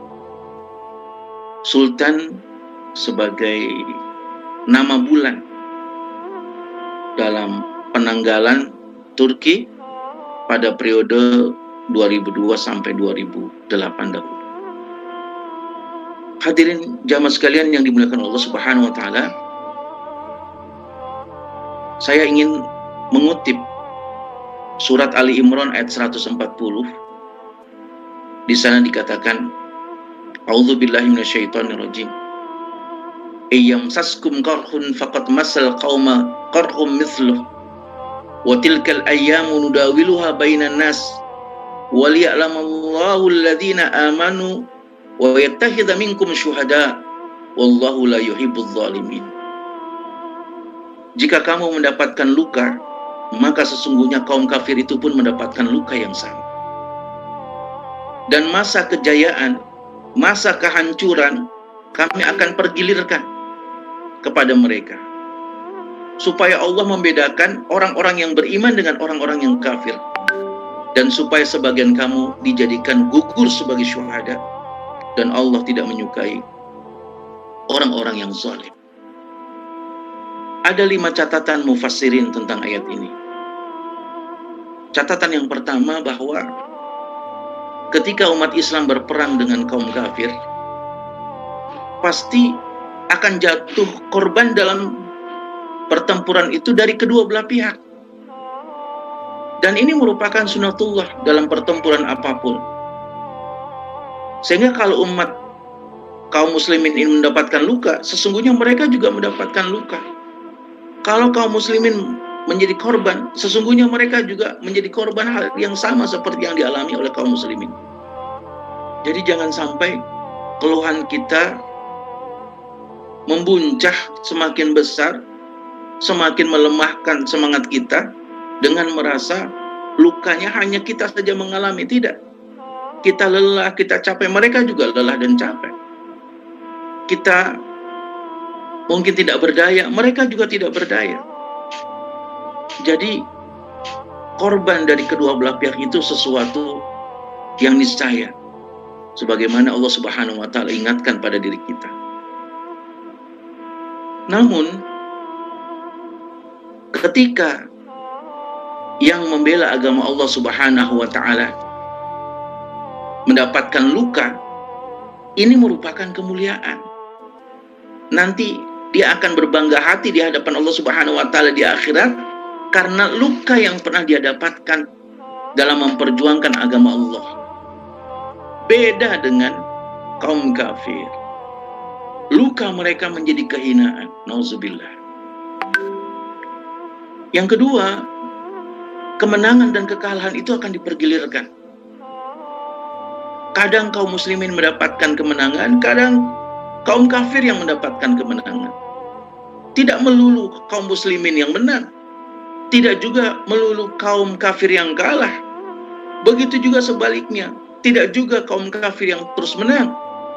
Sultan sebagai nama bulan dalam penanggalan Turki pada periode 2002 sampai 2008 dahulu. Hadirin jamaah sekalian yang dimuliakan Allah Subhanahu wa taala, saya ingin mengutip surat Ali Imran ayat 140. Di sana dikatakan, A'udzubillahi minasyaitonirrajim. Ayyamsaskum qarhun faqad masal qauma qarhum mithluh wa tilkal ayyamu nudawiluha bainan nas wa liya'lamallahu alladhina amanu wa yattakhidha minkum syuhada wallahu la yuhibbudz zalimin. Jika kamu mendapatkan luka, maka sesungguhnya kaum kafir itu pun mendapatkan luka yang sama. Dan masa kejayaan, masa kehancuran kami akan pergilirkan kepada mereka, supaya Allah membedakan orang-orang yang beriman dengan orang-orang yang kafir, dan supaya sebagian kamu dijadikan gugur sebagai syuhada, dan Allah tidak menyukai orang-orang yang zalim. Ada 5 catatan mufassirin tentang ayat ini. Catatan yang pertama, bahwa ketika umat Islam berperang dengan kaum kafir, pasti akan jatuh korban dalam pertempuran itu dari kedua belah pihak. Dan ini merupakan sunatullah dalam pertempuran apapun. Sehingga kalau umat kaum muslimin ini mendapatkan luka, sesungguhnya mereka juga mendapatkan luka. Kalau kaum muslimin menjadi korban, sesungguhnya mereka juga menjadi korban hal yang sama seperti yang dialami oleh kaum muslimin. Jadi jangan sampai keluhan kita membuncah semakin besar, semakin melemahkan semangat kita dengan merasa lukanya hanya kita saja mengalami. Tidak. Kita lelah, kita capek, mereka juga lelah dan capek. Kita mungkin tidak berdaya, mereka juga tidak berdaya. Jadi korban dari kedua belah pihak itu sesuatu yang niscaya, sebagaimana Allah Subhanahu wa taala ingatkan pada diri kita. Namun ketika yang membela agama Allah Subhanahu wa taala mendapatkan luka, ini merupakan kemuliaan. Nanti dia akan berbangga hati di hadapan Allah Subhanahu wa taala di akhirat karena luka yang pernah dia dapatkan dalam memperjuangkan agama Allah. Beda dengan kaum kafir. Luka mereka menjadi kehinaan. Nauzubillah. Yang kedua, kemenangan dan kekalahan itu akan dipergilirkan. Kadang kaum muslimin mendapatkan kemenangan, kadang kaum kafir yang mendapatkan kemenangan. Tidak melulu kaum muslimin yang menang, tidak juga melulu kaum kafir yang kalah. Begitu juga sebaliknya, tidak juga kaum kafir yang terus menang,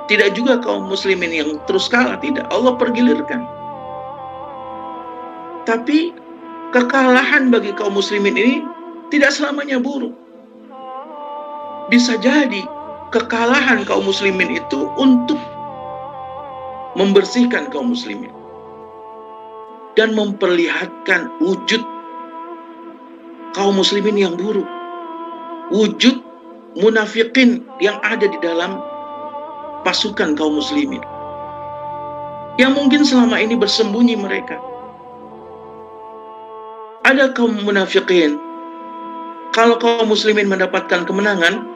tidak juga kaum muslimin yang terus kalah. Tidak, Allah pergilirkan. Tapi kekalahan bagi kaum muslimin ini tidak selamanya buruk. Bisa jadi kekalahan kaum muslimin itu untuk membersihkan kaum muslimin dan memperlihatkan wujud kaum muslimin yang buruk, wujud munafikin yang ada di dalam pasukan kaum muslimin, yang mungkin selama ini bersembunyi mereka. Ada kaum munafikin, kalau kaum muslimin mendapatkan kemenangan,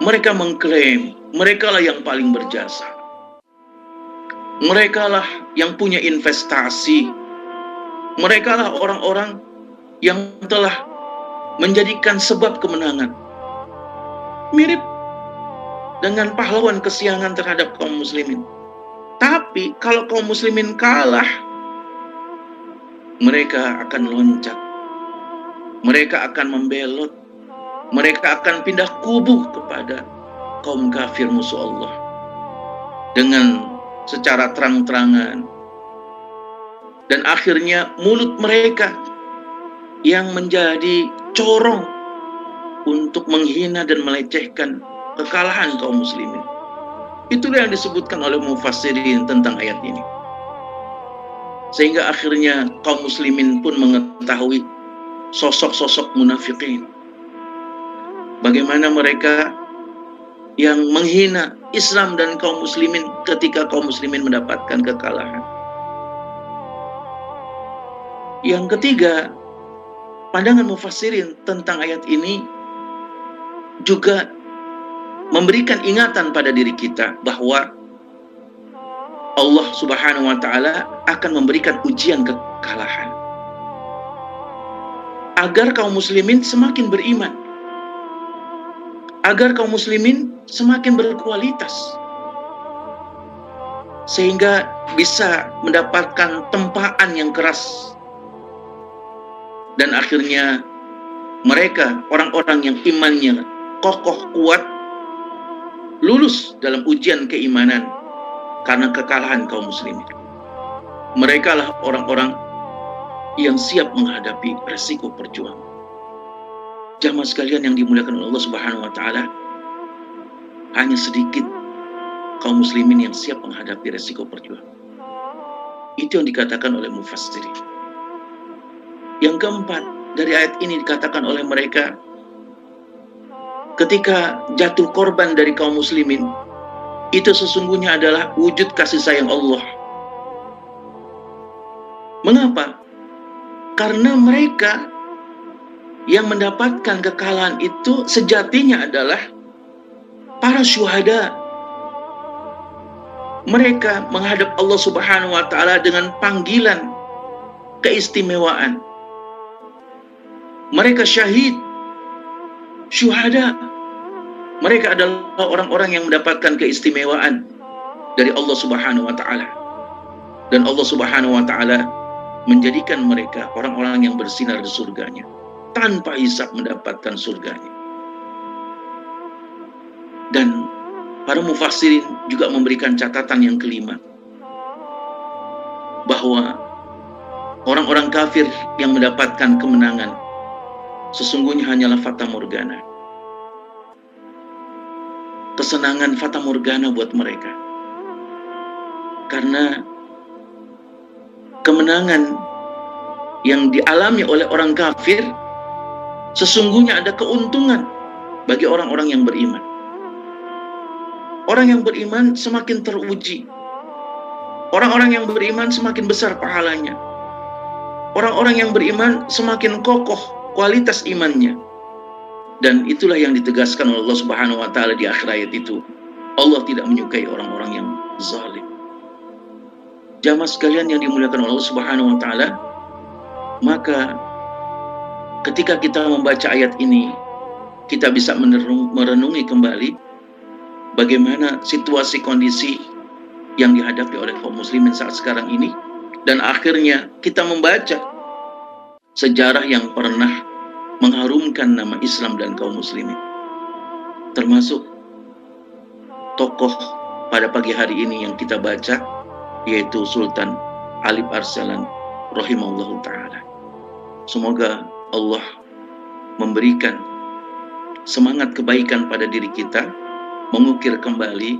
mereka mengklaim mereka lah yang paling berjasa, mereka lah yang punya investasi, mereka lah orang-orang yang telah menjadikan sebab kemenangan. Mirip dengan pahlawan kesiangan terhadap kaum muslimin. Tapi kalau kaum muslimin kalah, mereka akan loncat, mereka akan membelot, mereka akan pindah kubu kepada kaum kafir musuh Allah dengan secara terang-terangan. Dan akhirnya mulut mereka yang menjadi corong untuk menghina dan melecehkan kekalahan kaum muslimin. Itulah yang disebutkan oleh mufassirin tentang ayat ini. Sehingga akhirnya kaum muslimin pun mengetahui sosok-sosok munafikin. Bagaimana mereka yang menghina Islam dan kaum muslimin ketika kaum muslimin mendapatkan kekalahan. Yang ketiga, pandangan mufassirin tentang ayat ini juga memberikan ingatan pada diri kita bahwa Allah Subhanahu wa Ta'ala akan memberikan ujian kekalahan agar kaum muslimin semakin beriman, agar kaum muslimin semakin berkualitas, sehingga bisa mendapatkan tempaan yang keras. Dan akhirnya mereka, orang-orang yang imannya kokoh kuat, lulus dalam ujian keimanan karena kekalahan kaum muslimin. Mereka lah orang-orang yang siap menghadapi resiko perjuangan. Jamaah sekalian yang dimuliakan oleh Allah Subhanahu wa Ta'ala, hanya sedikit kaum muslimin yang siap menghadapi resiko perjuangan. Itu yang dikatakan oleh mufassirin. Yang keempat, dari ayat ini dikatakan oleh mereka, ketika jatuh korban dari kaum muslimin, itu sesungguhnya adalah wujud kasih sayang Allah. Mengapa? Karena mereka yang mendapatkan kekalahan itu sejatinya adalah para syuhada. Mereka menghadap Allah Subhanahu wa Ta'ala dengan panggilan keistimewaan. Mereka syahid, syuhada. Mereka adalah orang-orang yang mendapatkan keistimewaan dari Allah Subhanahu wa Ta'ala. Dan Allah Subhanahu wa Ta'ala menjadikan mereka orang-orang yang bersinar di surganya, tanpa hisab mendapatkan surganya. Dan para mufassirin juga memberikan catatan yang kelima, bahwa orang-orang kafir yang mendapatkan kemenangan sesungguhnya hanyalah fata morgana. Kesenangan fata morgana buat mereka. Karena kemenangan yang dialami oleh orang kafir sesungguhnya ada keuntungan bagi orang-orang yang beriman. Orang yang beriman semakin teruji. Orang-orang yang beriman semakin besar pahalanya. Orang-orang yang beriman semakin kokoh kualitas imannya. Dan itulah yang ditegaskan oleh Allah Subhanahu wa Ta'ala di akhir ayat itu. Allah tidak menyukai orang-orang yang zalim. Jamaah sekalian yang dimuliakan oleh Allah Subhanahu wa Ta'ala, maka ketika kita membaca ayat ini, kita bisa merenungi kembali bagaimana situasi kondisi yang dihadapi oleh kaum muslimin saat sekarang ini. Dan akhirnya kita membaca sejarah yang pernah mengharumkan nama Islam dan kaum muslimin. Termasuk tokoh pada pagi hari ini yang kita baca, yaitu Sultan Alip Arslan rahimahullahu ta'ala. Semoga Allah memberikan semangat kebaikan pada diri kita, mengukir kembali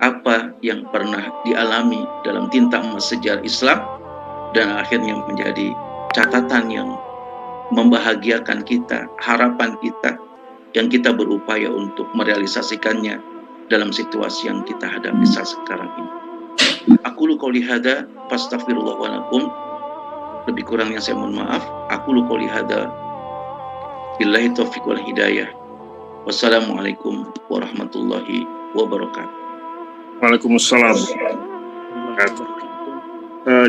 apa yang pernah dialami dalam tinta emas sejarah Islam, dan akhirnya menjadi catatan yang membahagiakan kita, harapan kita, yang kita berupaya untuk merealisasikannya dalam situasi yang kita hadapi saat sekarang ini. Aqulu qouli hadza fastaghfirullah wa lakum. Lebih kurangnya saya mohon maaf. Aqulu qouli hadza billahi taufiq wal hidayah. Wassalamualaikum warahmatullahi wabarakatuh. Waalaikumsalam.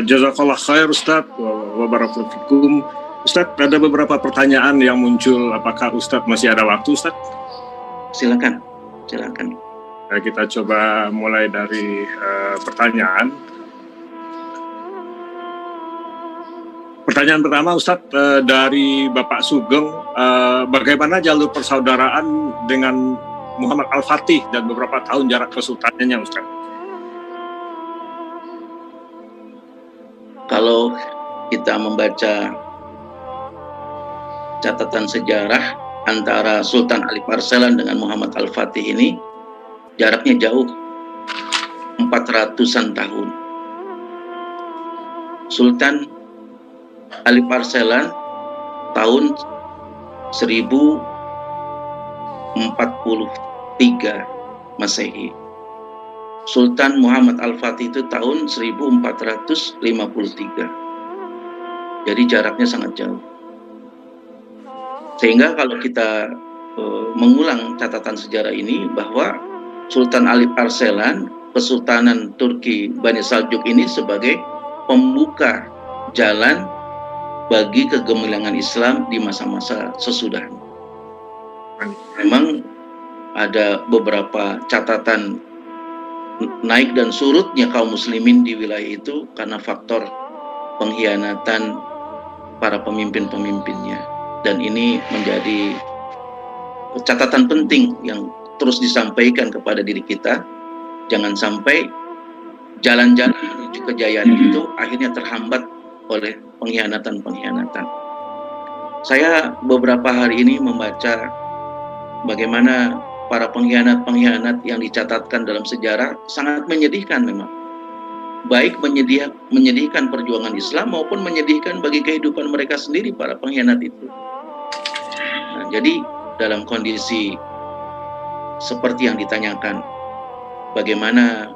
Jazakallah khair Ustaz wa barakallahu fikum. Ustaz, ada beberapa pertanyaan yang muncul. Apakah Ustaz masih ada waktu, Ustaz? Silakan. Kita coba mulai dari pertanyaan. Pertanyaan pertama Ustadz, dari Bapak Sugeng, bagaimana jalur persaudaraan dengan Muhammad Al-Fatih dan beberapa tahun jarak kesultanannya Ustadz? Kalau kita membaca catatan sejarah antara Sultan Ali Parselan dengan Muhammad Al-Fatih ini, jaraknya jauh, 400-an tahun. Sultan Ali Parselan tahun 1043 Masehi. Sultan Muhammad Al-Fatih itu tahun 1453. Jadi jaraknya sangat jauh. Sehingga kalau kita mengulang catatan sejarah ini, bahwa Sultan Ali Parselan, Kesultanan Turki Bani Saljuk ini sebagai pembuka jalan bagi kegemilangan Islam di masa-masa sesudahnya. Memang ada beberapa catatan naik dan surutnya kaum muslimin di wilayah itu karena faktor pengkhianatan para pemimpin-pemimpinnya, dan ini menjadi catatan penting yang terus disampaikan kepada diri kita. Jangan sampai jalan-jalan menuju kejayaan itu akhirnya terhambat oleh pengkhianatan-pengkhianatan. Saya beberapa hari ini membaca bagaimana para pengkhianat-pengkhianat yang dicatatkan dalam sejarah sangat menyedihkan memang. Baik menyedihkan perjuangan Islam maupun menyedihkan bagi kehidupan mereka sendiri, para pengkhianat itu. Nah, jadi dalam kondisi seperti yang ditanyakan, bagaimana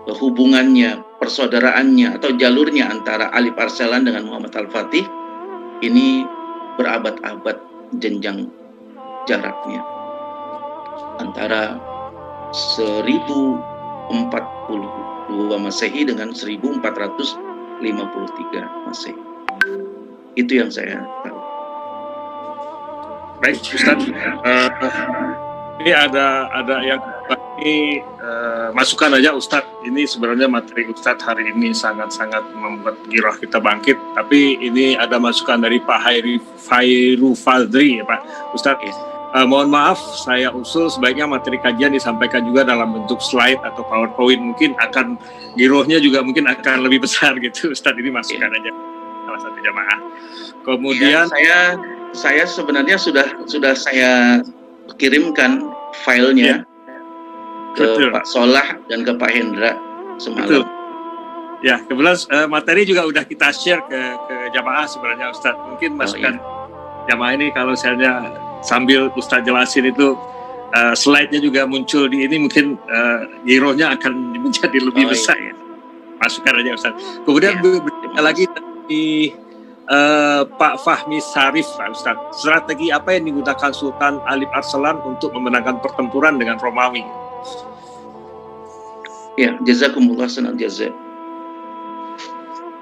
hubungannya, persaudaraannya atau jalurnya antara Ali Parselan dengan Muhammad Al-Fatih, ini berabad-abad jenjang jaraknya antara 1042 Masehi dengan 1453 Masehi. Itu yang saya tahu. Baik Ustadz, ini ada yang ini masukan aja Ustadz. Ini sebenarnya materi Ustadz hari ini sangat-sangat membuat girah kita bangkit. Tapi ini ada masukan dari Pak Khairu Fadri ya Pak Ustadz. Mohon maaf, saya usul sebaiknya materi kajian disampaikan juga dalam bentuk slide atau PowerPoint. Mungkin akan girohnya juga mungkin akan lebih besar gitu Ustadz. Ini masukan aja salah satu jamaah. Kemudian saya sebenarnya sudah saya kirimkan filenya ke betul. Pak Solah dan ke Pak Hendra semalam. Betul. Ya, kebetulan materi juga udah kita share ke jamaah sebenarnya Ustadz. Mungkin masukan jamaah ini kalau misalnya sambil Ustadz jelasin itu slide-nya juga muncul di ini, mungkin girohnya akan menjadi lebih besar ya. Masukkan aja Ustadz. Kemudian lagi di Pak Fahmi Sarif, Ustadz, strategi apa yang digunakan Sultan Ali Parselan untuk memenangkan pertempuran dengan Romawi? Ya, jazakumullah khairan jazak.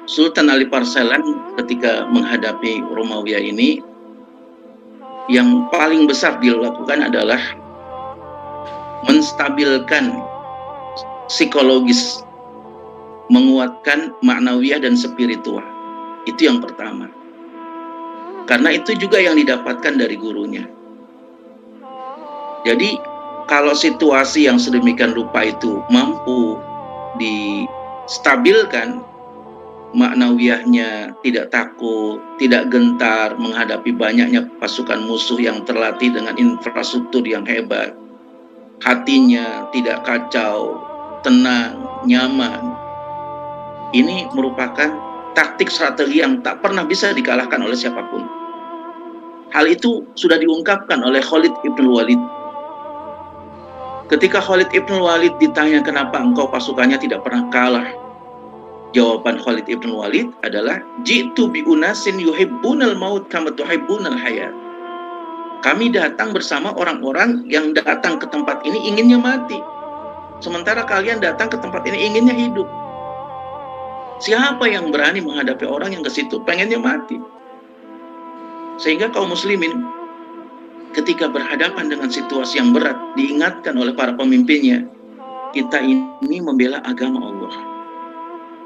Sultan Ali Parselan ketika menghadapi Romawi ini, yang paling besar dilakukan adalah menstabilkan psikologis, menguatkan maknawiyah dan spiritual. Itu yang pertama. Karena itu juga yang didapatkan dari gurunya. Jadi kalau situasi yang sedemikian rupa itu mampu distabilkan, maknawiyahnya tidak takut, tidak gentar menghadapi banyaknya pasukan musuh yang terlatih dengan infrastruktur yang hebat, hatinya tidak kacau, tenang, nyaman. Ini merupakan taktik strategi yang tak pernah bisa dikalahkan oleh siapapun. Hal itu sudah diungkapkan oleh Khalid ibn Walid. Ketika Khalid ibn Walid ditanya kenapa engkau pasukannya tidak pernah kalah, jawaban Khalid ibn Walid adalah jitu bi unasin yuhibbunal maut kama tuhibbunal hayat. Kami datang bersama orang-orang yang datang ke tempat ini inginnya mati, sementara kalian datang ke tempat ini inginnya hidup. Siapa yang berani menghadapi orang yang ke situ pengennya mati? Sehingga kaum muslimin ketika berhadapan dengan situasi yang berat diingatkan oleh para pemimpinnya, kita ini membela agama Allah.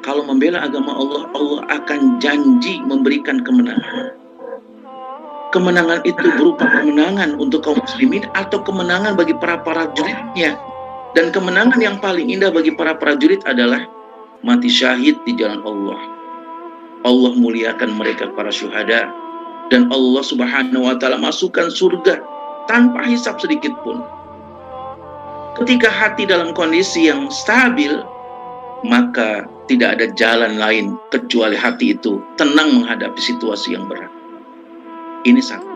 kalau membela agama Allah, Allah akan janji memberikan kemenangan. Kemenangan itu berupa kemenangan untuk kaum muslimin atau kemenangan bagi para prajuritnya. Dan kemenangan yang paling indah bagi para prajurit adalah mati syahid di jalan Allah. Allah muliakan mereka para syuhada, dan Allah Subhanahu wa taala masukkan surga tanpa hisab sedikit pun. Ketika hati dalam kondisi yang stabil, maka tidak ada jalan lain kecuali hati itu tenang menghadapi situasi yang berat. Ini satu.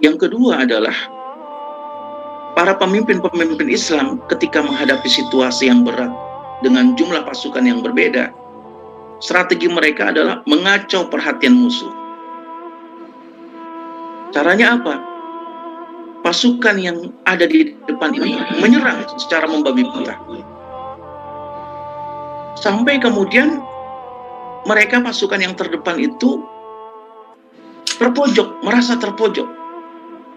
Yang kedua adalah para pemimpin-pemimpin Islam ketika menghadapi situasi yang berat dengan jumlah pasukan yang berbeda, strategi mereka adalah mengacau perhatian musuh. Caranya apa? Pasukan yang ada di depan ini menyerang secara membabi buta. Sampai kemudian mereka pasukan yang terdepan itu terpojok, merasa terpojok,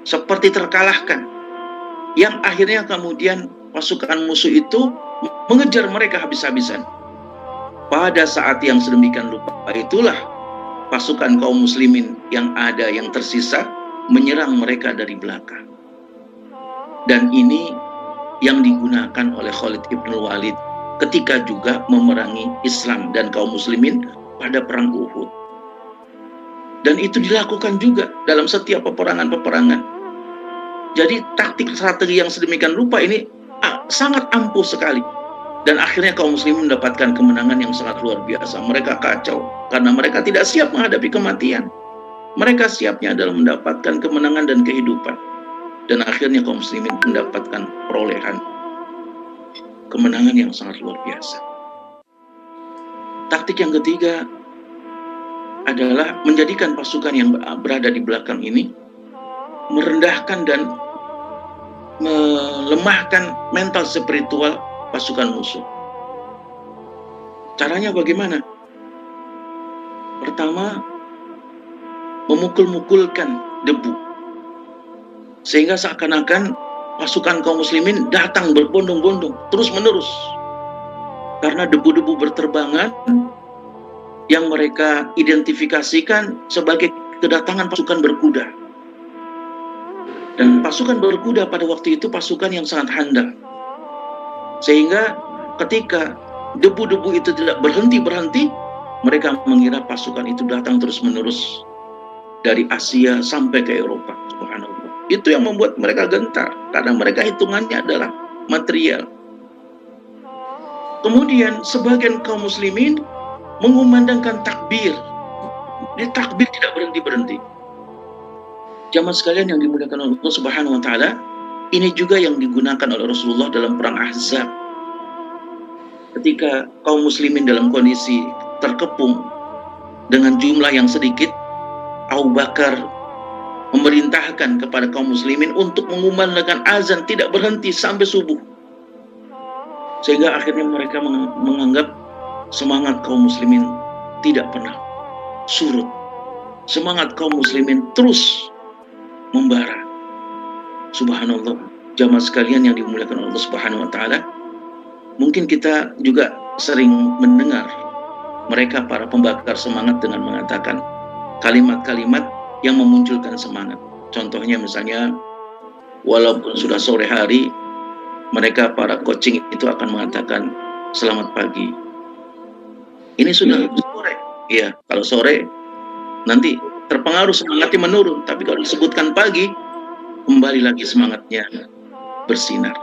seperti terkalahkan. Yang akhirnya kemudian pasukan musuh itu mengejar mereka habis-habisan. Pada saat yang sedemikian rupa itulah pasukan kaum muslimin yang ada yang tersisa menyerang mereka dari belakang. Dan ini yang digunakan oleh Khalid ibn Walid ketika juga memerangi Islam dan kaum muslimin pada perang Uhud. Dan itu dilakukan juga dalam setiap peperangan-peperangan. Jadi taktik strategi yang sedemikian rupa ini sangat ampuh sekali. Dan akhirnya kaum muslimin mendapatkan kemenangan yang sangat luar biasa. Mereka kacau karena mereka tidak siap menghadapi kematian. Mereka siapnya adalah mendapatkan kemenangan dan kehidupan. Dan akhirnya kaum muslimin mendapatkan perolehan kemenangan yang sangat luar biasa. Taktik yang ketiga adalah menjadikan pasukan yang berada di belakang ini merendahkan dan melemahkan mental spiritual pasukan musuh. Caranya bagaimana? Pertama, memukul-mukulkan debu, sehingga seakan-akan pasukan kaum muslimin datang berbondong-bondong terus-menerus karena debu-debu berterbangan yang mereka identifikasikan sebagai kedatangan pasukan berkuda. Dan pasukan berkuda pada waktu itu pasukan yang sangat handal, sehingga ketika debu-debu itu tidak berhenti-berhenti, mereka mengira pasukan itu datang terus-menerus dari Asia sampai ke Eropa. Subhanallah. Itu yang membuat mereka gentar, karena mereka hitungannya adalah material. Kemudian sebagian kaum muslimin mengumandangkan takbir. Di takbir tidak berhenti-berhenti. Jamaah sekalian yang dimuliakan Allah Subhanahu wa taala, ini juga yang digunakan oleh Rasulullah dalam perang Ahzab. Ketika kaum muslimin dalam kondisi terkepung dengan jumlah yang sedikit, Abu Bakar memerintahkan kepada kaum muslimin untuk mengumandangkan azan tidak berhenti sampai subuh. Sehingga akhirnya mereka menganggap semangat kaum muslimin tidak pernah surut. Semangat kaum muslimin terus membara. Subhanallah, jamaah sekalian yang dimuliakan Allah Subhanahu wa taala, mungkin kita juga sering mendengar mereka para pembakar semangat dengan mengatakan kalimat-kalimat yang memunculkan semangat. Contohnya misalnya, walaupun sudah sore hari, mereka para coaching itu akan mengatakan selamat pagi. Ini sudah sore. Iya, kalau sore nanti terpengaruh semangatnya menurun, tapi kalau disebutkan pagi, kembali lagi semangatnya bersinar.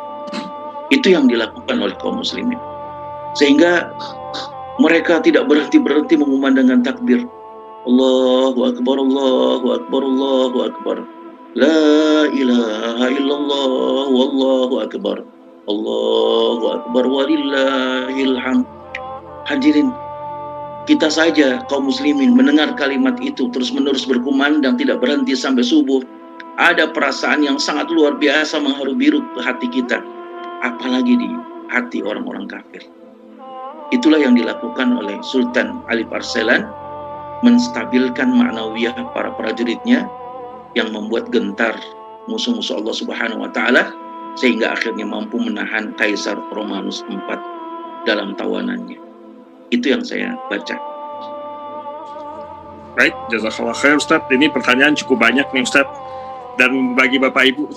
Itu yang dilakukan oleh kaum muslimin. Sehingga mereka tidak berhenti-berhenti mengumandangkan takbir. Allahu Akbar, Allahu Akbar, Allahu Akbar. La ilaha illallah, wallahu akbar. Allahu Akbar, walillahil hamd. Hadirin, kita saja kaum muslimin mendengar kalimat itu terus-menerus berkumandang tidak berhenti sampai subuh, ada perasaan yang sangat luar biasa mengharu biru ke hati kita, apalagi di hati orang-orang kafir. Itulah yang dilakukan oleh Sultan Ali Parselan, menstabilkan ma'nawiyah para prajuritnya yang membuat gentar musuh-musuh Allah Subhanahu wa taala, sehingga akhirnya mampu menahan Kaisar Romanus IV dalam tawanannya. Itu yang saya baca. Baik, jazakallah khair Ustaz. Ini pertanyaan cukup banyak nih Ustaz. Dan bagi Bapak Ibu,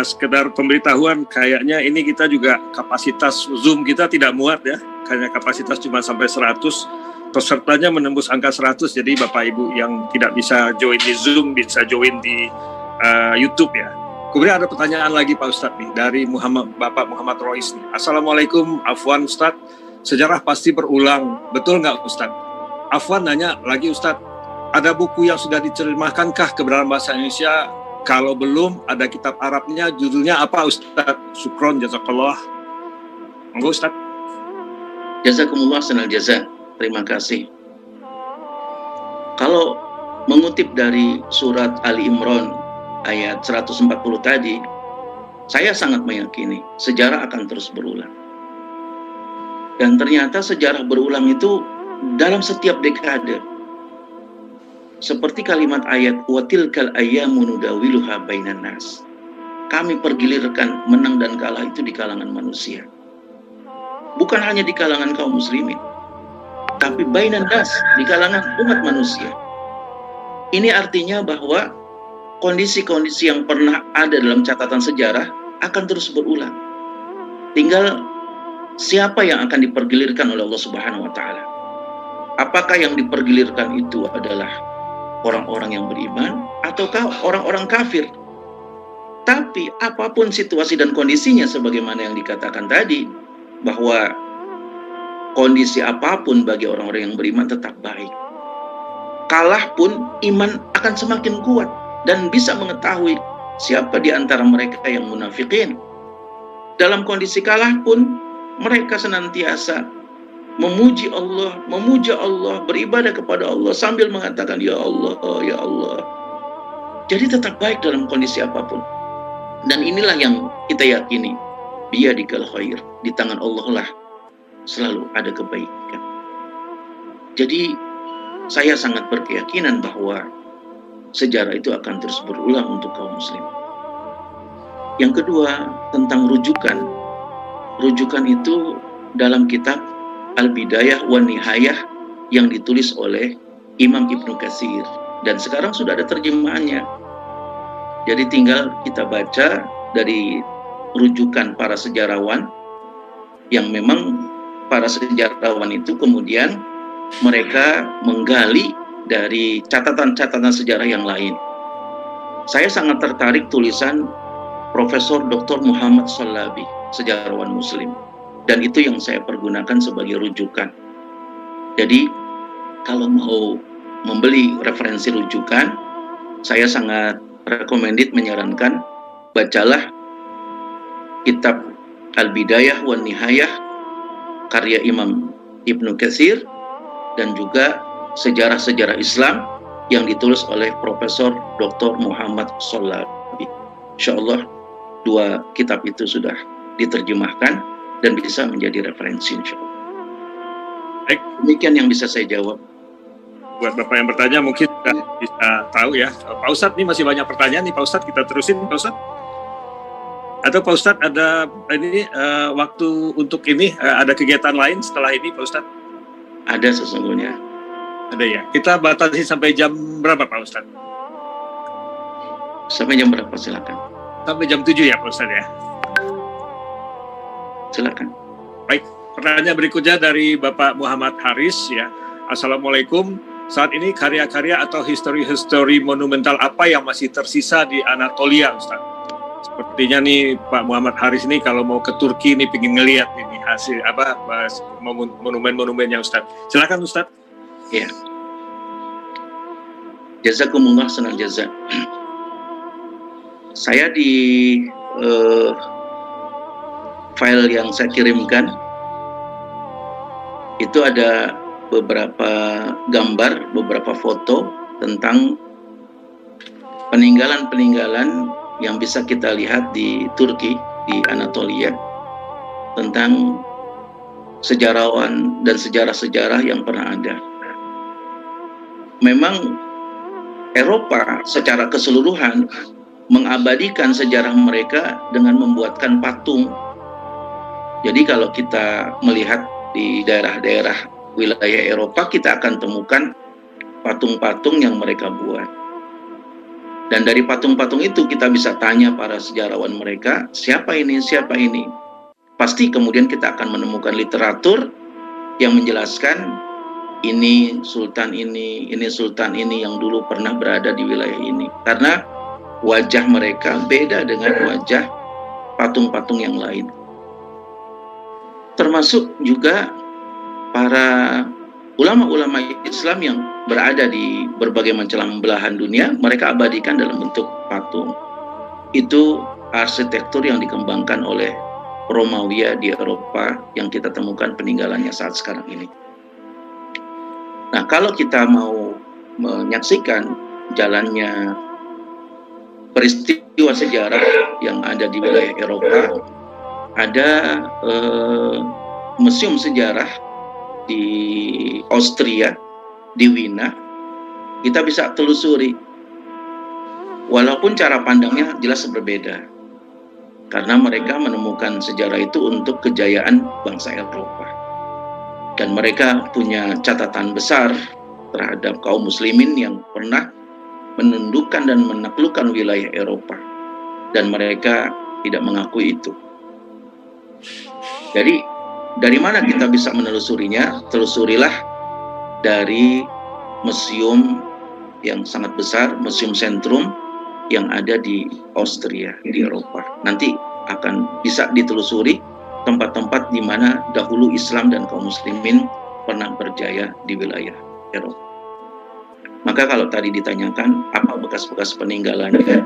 sekedar pemberitahuan, kayaknya ini kita juga kapasitas Zoom kita tidak muat ya. Karena kapasitas cuma sampai 100, pesertanya menembus angka 100. Jadi Bapak Ibu yang tidak bisa join di Zoom, bisa join di YouTube ya. Kemudian ada pertanyaan lagi Pak Ustadz nih, dari Bapak Muhammad Rois nih. Assalamualaikum, Afwan Ustadz, sejarah pasti berulang, betul nggak Ustadz? Afwan nanya lagi Ustadz, ada buku yang sudah diterjemahkankah ke dalam bahasa Indonesia? Kalau belum, ada kitab Arabnya, judulnya apa Ustadz? Syukron, jazakallah. Monggo Ustadz. Jazakumullah sanal jaza. Terima kasih. Kalau mengutip dari surat Ali Imran ayat 140 tadi, saya sangat meyakini sejarah akan terus berulang. Dan ternyata sejarah berulang itu dalam setiap dekade. Seperti kalimat ayat watilkal ayyamu nudawiluha bainan nas. Kami pergilirkan menang dan kalah itu di kalangan manusia. Bukan hanya di kalangan kaum muslimin, tapi bainan nas, di kalangan umat manusia. Ini artinya bahwa kondisi-kondisi yang pernah ada dalam catatan sejarah akan terus berulang. Tinggal siapa yang akan dipergilirkan oleh Allah Subhanahu wa taala. Apakah yang dipergilirkan itu adalah orang-orang yang beriman ataukah orang-orang kafir? Tapi apapun situasi dan kondisinya, sebagaimana yang dikatakan tadi, bahwa kondisi apapun bagi orang-orang yang beriman tetap baik. Kalah pun iman akan semakin kuat dan bisa mengetahui siapa di antara mereka yang munafikin. Dalam kondisi kalah pun mereka senantiasa memuji Allah, beribadah kepada Allah sambil mengatakan ya Allah, ya Allah. Jadi tetap baik dalam kondisi apapun. Dan inilah yang kita yakini, biyadikal khair, di tangan Allah lah selalu ada kebaikan. Jadi saya sangat berkeyakinan bahwa sejarah itu akan terus berulang untuk kaum muslim. Yang kedua, tentang rujukan. Rujukan itu dalam kitab Al-Bidayah wa Nihayah yang ditulis oleh Imam Ibnu Katsir, dan sekarang sudah ada terjemahannya. Jadi tinggal kita baca dari rujukan para sejarawan, yang memang para sejarawan itu kemudian mereka menggali dari catatan-catatan sejarah yang lain. Saya sangat tertarik tulisan Profesor Dr. Muhammad Shalabi, sejarawan muslim, dan itu yang saya pergunakan sebagai rujukan. Jadi kalau mau membeli referensi rujukan, saya sangat recommended, menyarankan bacalah kitab Al-Bidayah wa Nihayah karya Imam Ibnu Katsir, dan juga sejarah-sejarah Islam yang ditulis oleh Profesor Dr. Muhammad Shalabi. Insyaallah dua kitab itu sudah diterjemahkan dan bisa menjadi referensi insyaallah. Baik, demikian yang bisa saya jawab. Buat Bapak yang bertanya mungkin bisa tahu ya. Pak Ustadz, ini masih banyak pertanyaan nih Pak Ustadz, kita terusin Pak Ustadz. Atau Pak Ustadz ada ini waktu untuk ini ada kegiatan lain setelah ini Pak Ustadz? Ada sesungguhnya. Ada ya. Kita batasi sampai jam berapa Pak Ustadz? Sampai jam berapa silakan? Sampai jam 7 ya Pak Ustadz ya. Silakan. Baik, pertanyaan berikutnya dari Bapak Muhammad Haris ya. Assalamualaikum. Saat ini karya-karya atau histori monumental apa yang masih tersisa di Anatolia Ustaz? Sepertinya nih Pak Muhammad Haris ini kalau mau ke Turki nih pengen ngelihat ini hasil apa monumen-monumennya Ustaz. Silakan Ustaz. Ya. Jazakumullah sanal jaza. Saya di file yang saya kirimkan itu ada beberapa gambar, beberapa foto tentang peninggalan-peninggalan yang bisa kita lihat di Turki, di Anatolia, tentang sejarawan dan sejarah-sejarah yang pernah ada. Memang Eropa secara keseluruhan mengabadikan sejarah mereka dengan membuatkan patung. Jadi kalau kita melihat di daerah-daerah wilayah Eropa, kita akan temukan patung-patung yang mereka buat. Dan dari patung-patung itu kita bisa tanya para sejarawan mereka, siapa ini, siapa ini. Pasti kemudian kita akan menemukan literatur yang menjelaskan ini sultan ini sultan ini yang dulu pernah berada di wilayah ini. Karena wajah mereka beda dengan wajah patung-patung yang lain. Termasuk juga para ulama-ulama Islam yang berada di berbagai macam belahan dunia, mereka abadikan dalam bentuk patung. Itu arsitektur yang dikembangkan oleh Romawiya di Eropa yang kita temukan peninggalannya saat sekarang ini. Nah, kalau kita mau menyaksikan jalannya peristiwa sejarah yang ada di wilayah Eropa, ada museum sejarah di Austria, di Wina. Kita bisa telusuri, walaupun cara pandangnya jelas berbeda, karena mereka menemukan sejarah itu untuk kejayaan bangsa Eropa, dan mereka punya catatan besar terhadap kaum muslimin yang pernah menundukkan dan menaklukkan wilayah Eropa, dan mereka tidak mengakui itu. Jadi dari mana kita bisa menelusurinya? Telusurilah dari museum yang sangat besar, Museum Sentrum yang ada di Austria, di Eropa. Nanti akan bisa ditelusuri tempat-tempat di mana dahulu Islam dan kaum muslimin pernah berjaya di wilayah Eropa. Maka kalau tadi ditanyakan apa bekas-bekas peninggalannya,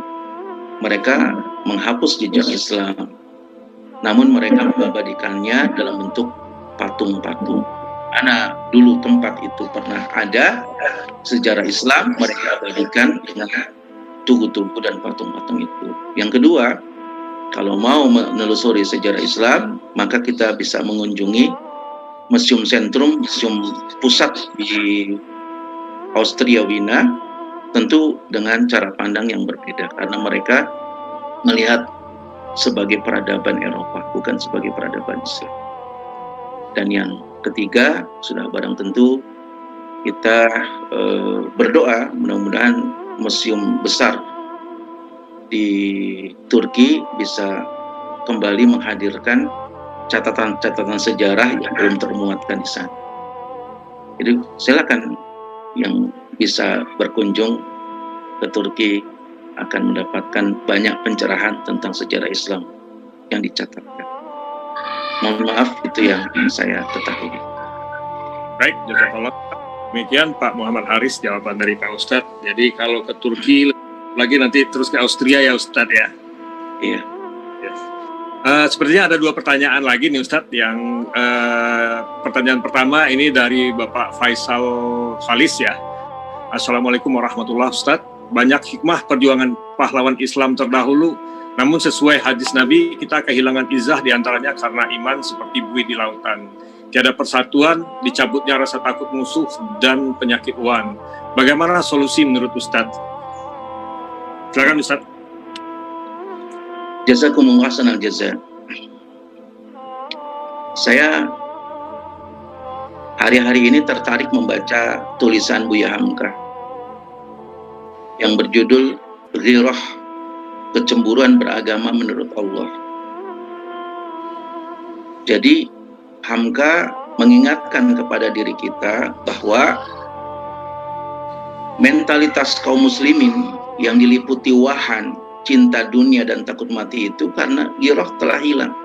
mereka menghapus jejak Islam, namun mereka mengabadikannya dalam bentuk patung-patung. Karena dulu tempat itu pernah ada sejarah Islam, mereka abadikan dengan tugu-tugu dan patung-patung itu. Yang kedua, kalau mau menelusuri sejarah Islam, maka kita bisa mengunjungi Museum Sentrum, museum pusat di Austria Wina, tentu dengan cara pandang yang berbeda, karena mereka melihat sebagai peradaban Eropa, bukan sebagai peradaban Islam. Dan yang ketiga, sudah barang tentu kita berdoa mudah-mudahan museum besar di Turki bisa kembali menghadirkan catatan-catatan sejarah yang belum termuatkan di sana. Jadi silakan yang bisa berkunjung ke Turki akan mendapatkan banyak pencerahan tentang sejarah Islam yang dicatatkan. Mohon maaf, itu yang saya ketahui. Baik, jazakallah. Demikian Pak Muhammad Haris jawaban dari Pak Ustadz. Jadi kalau ke Turki lagi nanti terus ke Austria ya Ustadz ya? Iya. Yes. Sepertinya ada dua pertanyaan lagi nih Ustadz. Yang pertanyaan pertama ini dari Bapak Faisal Khalis ya. Assalamualaikum warahmatullahi wabarakatuh. Banyak hikmah perjuangan pahlawan Islam terdahulu, namun sesuai hadis Nabi, kita kehilangan izah diantaranya karena iman seperti buih di lautan. Tiada persatuan, dicabutnya rasa takut musuh, dan penyakit wan. Bagaimana solusi menurut Ustadz? Silakan Ustadz. Jazakumullah sanal jaza. Saya hari-hari ini tertarik membaca tulisan Buya Hamka yang berjudul Ghirah, Kecemburuan Beragama Menurut Allah. Jadi Hamka mengingatkan kepada diri kita bahwa mentalitas kaum muslimin yang diliputi wahan, cinta dunia dan takut mati itu karena ghirah telah hilang.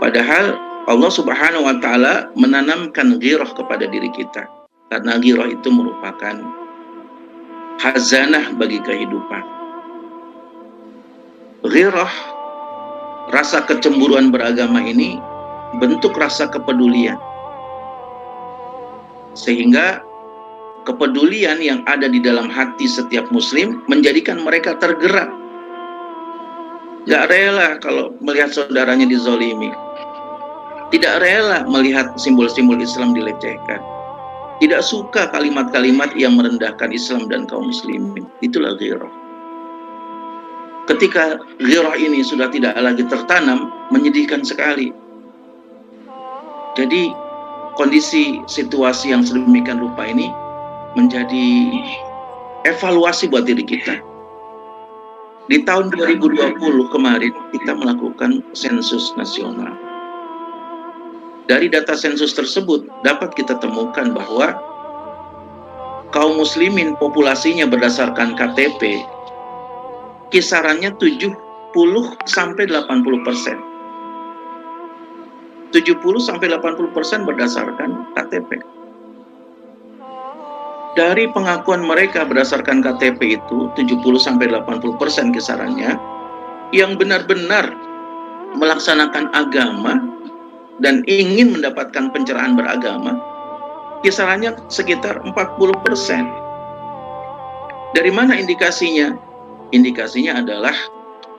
Padahal Allah Subhanahu wa taala menanamkan ghirah kepada diri kita, karena ghirah itu merupakan khazanah bagi kehidupan. Ghirah, rasa kecemburuan beragama ini bentuk rasa kepedulian, sehingga kepedulian yang ada di dalam hati setiap muslim menjadikan mereka tergerak. Gak rela kalau melihat saudaranya dizolimi, tidak rela melihat simbol-simbol Islam dilecehkan, tidak suka kalimat-kalimat yang merendahkan Islam dan kaum muslimin. Itulah ghirah. Ketika ghirah ini sudah tidak lagi tertanam, menyedihkan sekali. Jadi kondisi situasi yang sedemikian rupa ini menjadi evaluasi buat diri kita. Di tahun 2020 kemarin kita melakukan sensus nasional. Dari data sensus tersebut dapat kita temukan bahwa kaum muslimin populasinya berdasarkan KTP kisarannya 70 sampai 80%. 70 sampai 80% berdasarkan KTP. Dari pengakuan mereka berdasarkan KTP itu 70 sampai 80% kisarannya yang benar-benar melaksanakan agama dan ingin mendapatkan pencerahan beragama kisarannya sekitar 40%. Dari mana indikasinya? Indikasinya adalah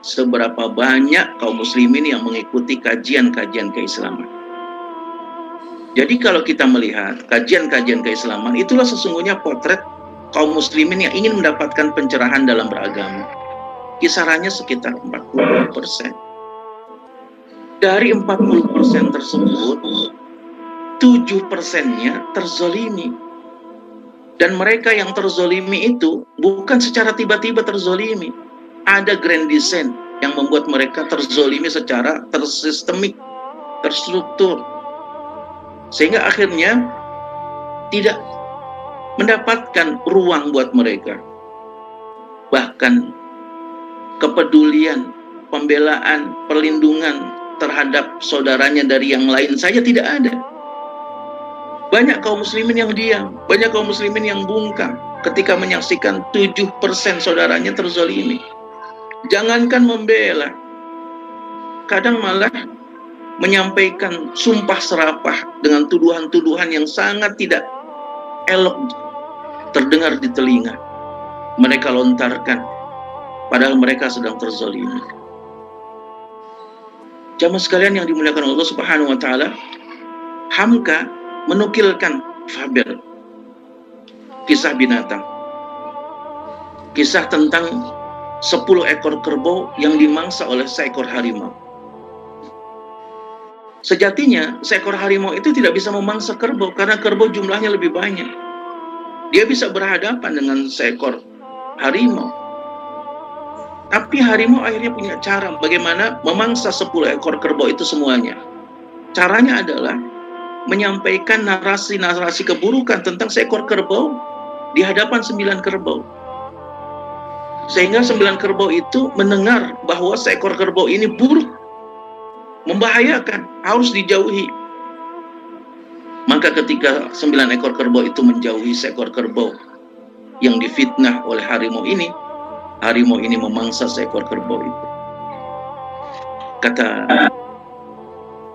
seberapa banyak kaum muslimin yang mengikuti kajian-kajian keislaman. Jadi kalau kita melihat kajian-kajian keislaman, itulah sesungguhnya potret kaum muslimin yang ingin mendapatkan pencerahan dalam beragama. Kisarannya sekitar 40%. Dari 40% tersebut, 7%-nya terzolimi. Dan mereka yang terzolimi itu bukan secara tiba-tiba terzolimi. Ada grand design yang membuat mereka terzolimi secara tersistemik, terstruktur. Sehingga akhirnya tidak mendapatkan ruang buat mereka. Bahkan kepedulian, pembelaan, perlindungan terhadap saudaranya dari yang lain saja tidak ada. Banyak kaum muslimin yang diam, banyak kaum muslimin yang bungkam ketika menyaksikan 7% saudaranya terzolimi. Jangankan membela, kadang malah menyampaikan sumpah serapah dengan tuduhan-tuduhan yang sangat tidak elok terdengar di telinga. Mereka lontarkan, padahal mereka sedang terzolimi. Jamaah sekalian yang dimuliakan Allah Subhanahu wa Ta'ala, Hamka menukilkan fabel, kisah binatang, kisah tentang 10 ekor kerbau yang dimangsa oleh seekor harimau. Sejatinya seekor harimau itu tidak bisa memangsa kerbau karena kerbau jumlahnya lebih banyak. Dia bisa berhadapan dengan seekor harimau. Tapi harimau akhirnya punya cara bagaimana memangsa 10 ekor kerbau itu semuanya. Caranya adalah menyampaikan narasi-narasi keburukan tentang seekor kerbau di hadapan 9 kerbau. Sehingga 9 kerbau itu mendengar bahwa seekor kerbau ini buruk, membahayakan, harus dijauhi. Maka ketika 9 ekor kerbau itu menjauhi seekor kerbau yang difitnah oleh harimau ini memangsa seekor kerbau itu. Kata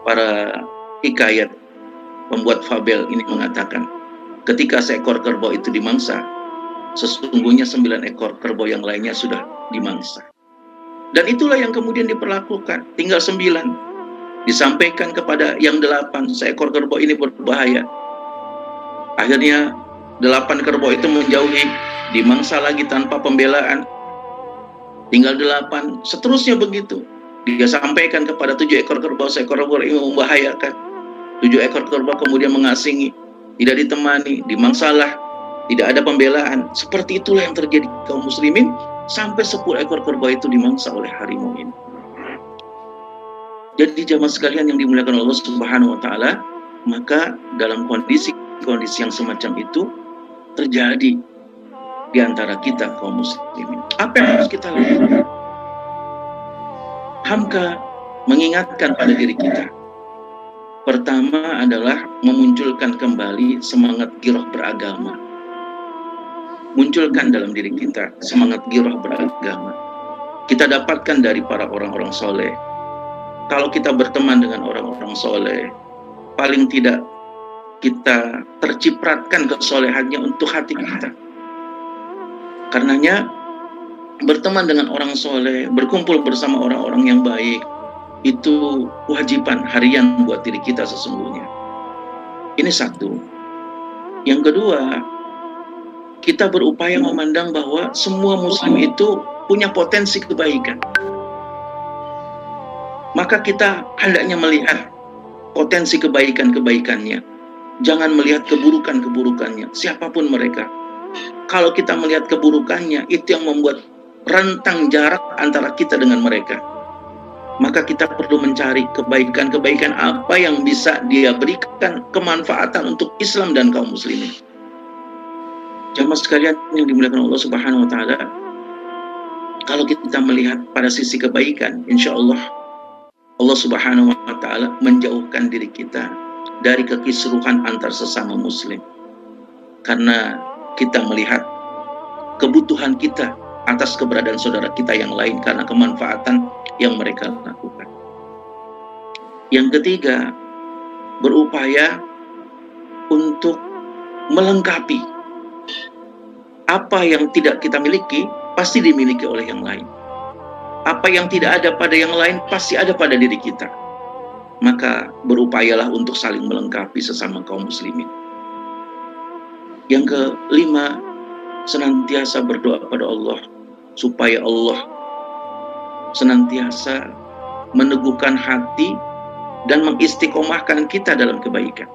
para hikayat, pembuat fabel ini mengatakan, ketika seekor kerbau itu dimangsa, sesungguhnya 9 ekor kerbau yang lainnya sudah dimangsa. Dan itulah yang kemudian diperlakukan. Tinggal 9. Disampaikan kepada yang 8, seekor kerbau ini berbahaya. Akhirnya 8 kerbau itu menjauhi, dimangsa lagi tanpa pembelaan. Tinggal 8, seterusnya begitu. Dia sampaikan kepada 7 ekor kerbau, seekor kerbau ini membahayakan. 7 ekor kerbau kemudian mengasingi, tidak ditemani, dimangsalah, tidak ada pembelaan. Seperti itulah yang terjadi kaum muslimin sampai 10 ekor kerbau itu dimangsa oleh harimau ini. Jadi jamaah sekalian yang dimuliakan Allah Subhanahu wa Ta'ala, maka dalam kondisi yang semacam itu terjadi di antara kita kaum muslimin. Apa yang harus kita lakukan? Hamka mengingatkan pada diri kita. Pertama adalah memunculkan kembali semangat giroh beragama. Munculkan dalam diri kita semangat giroh beragama. Kita dapatkan dari para orang-orang soleh. Kalau kita berteman dengan orang-orang soleh, paling tidak kita tercipratkan kesolehannya untuk hati kita. Karenanya berteman dengan orang soleh, berkumpul bersama orang-orang yang baik, itu kewajiban harian buat diri kita sesungguhnya. Ini satu. Yang kedua, kita berupaya memandang bahwa semua muslim itu punya potensi kebaikan. Maka kita hendaknya melihat potensi kebaikan-kebaikannya. Jangan melihat keburukan-keburukannya, siapapun mereka. Kalau kita melihat keburukannya, itu yang membuat rentang jarak antara kita dengan mereka. Maka kita perlu mencari kebaikan-kebaikan apa yang bisa dia berikan kemanfaatan untuk Islam dan kaum muslimin. Jamaah sekalian yang dimuliakan Allah Subhanahu wa taala, kalau kita melihat pada sisi kebaikan, insya Allah Allah Subhanahu wa taala menjauhkan diri kita dari kekisruhan antar sesama muslim. Karena kita melihat kebutuhan kita atas keberadaan saudara kita yang lain karena kemanfaatan yang mereka lakukan. Yang ketiga, berupaya untuk melengkapi apa yang tidak kita miliki pasti dimiliki oleh yang lain. Apa yang tidak ada pada yang lain pasti ada pada diri kita. Maka berupayalah untuk saling melengkapi sesama kaum muslimin. Yang kelima, senantiasa berdoa pada Allah supaya Allah senantiasa meneguhkan hati dan mengistiqomahkan kita dalam kebaikan.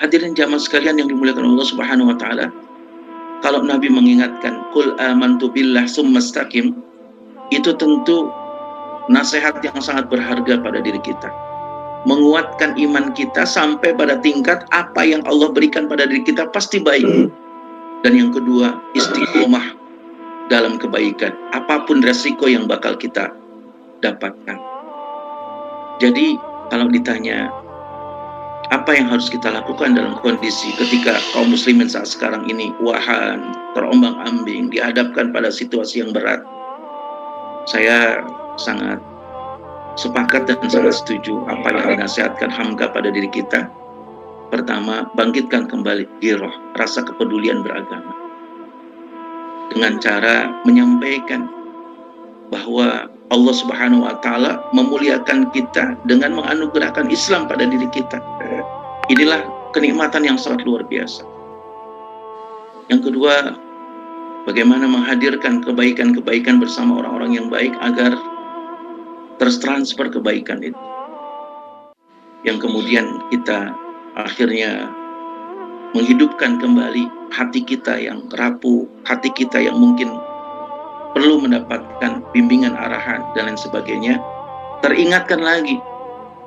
Hadirin jamaah sekalian yang dimuliakan Allah Subhanahu wa taala, kalau Nabi mengingatkan qul amantu billah tsumastaqim, itu tentu nasihat yang sangat berharga pada diri kita. Menguatkan iman kita sampai pada tingkat apa yang Allah berikan pada diri kita pasti baik. Dan yang kedua, istiqomah dalam kebaikan, apapun resiko yang bakal kita dapatkan. Jadi kalau ditanya apa yang harus kita lakukan dalam kondisi ketika kaum muslimin saat sekarang ini wahan, terombang-ambing, dihadapkan pada situasi yang berat, saya sangat sepakat dan sangat setuju apa yang dinasihatkan Hamka pada diri kita. Pertama, bangkitkan kembali giroh, rasa kepedulian beragama, dengan cara menyampaikan bahwa Allah Subhanahu wa taala memuliakan kita dengan menganugerahkan Islam pada diri kita. Inilah kenikmatan yang sangat luar biasa. Yang kedua, bagaimana menghadirkan kebaikan-kebaikan bersama orang-orang yang baik agar tertransfer kebaikan itu. Yang kemudian kita akhirnya menghidupkan kembali hati kita yang rapuh, hati kita yang mungkin perlu mendapatkan bimbingan, arahan, dan lain sebagainya. Teringatkan lagi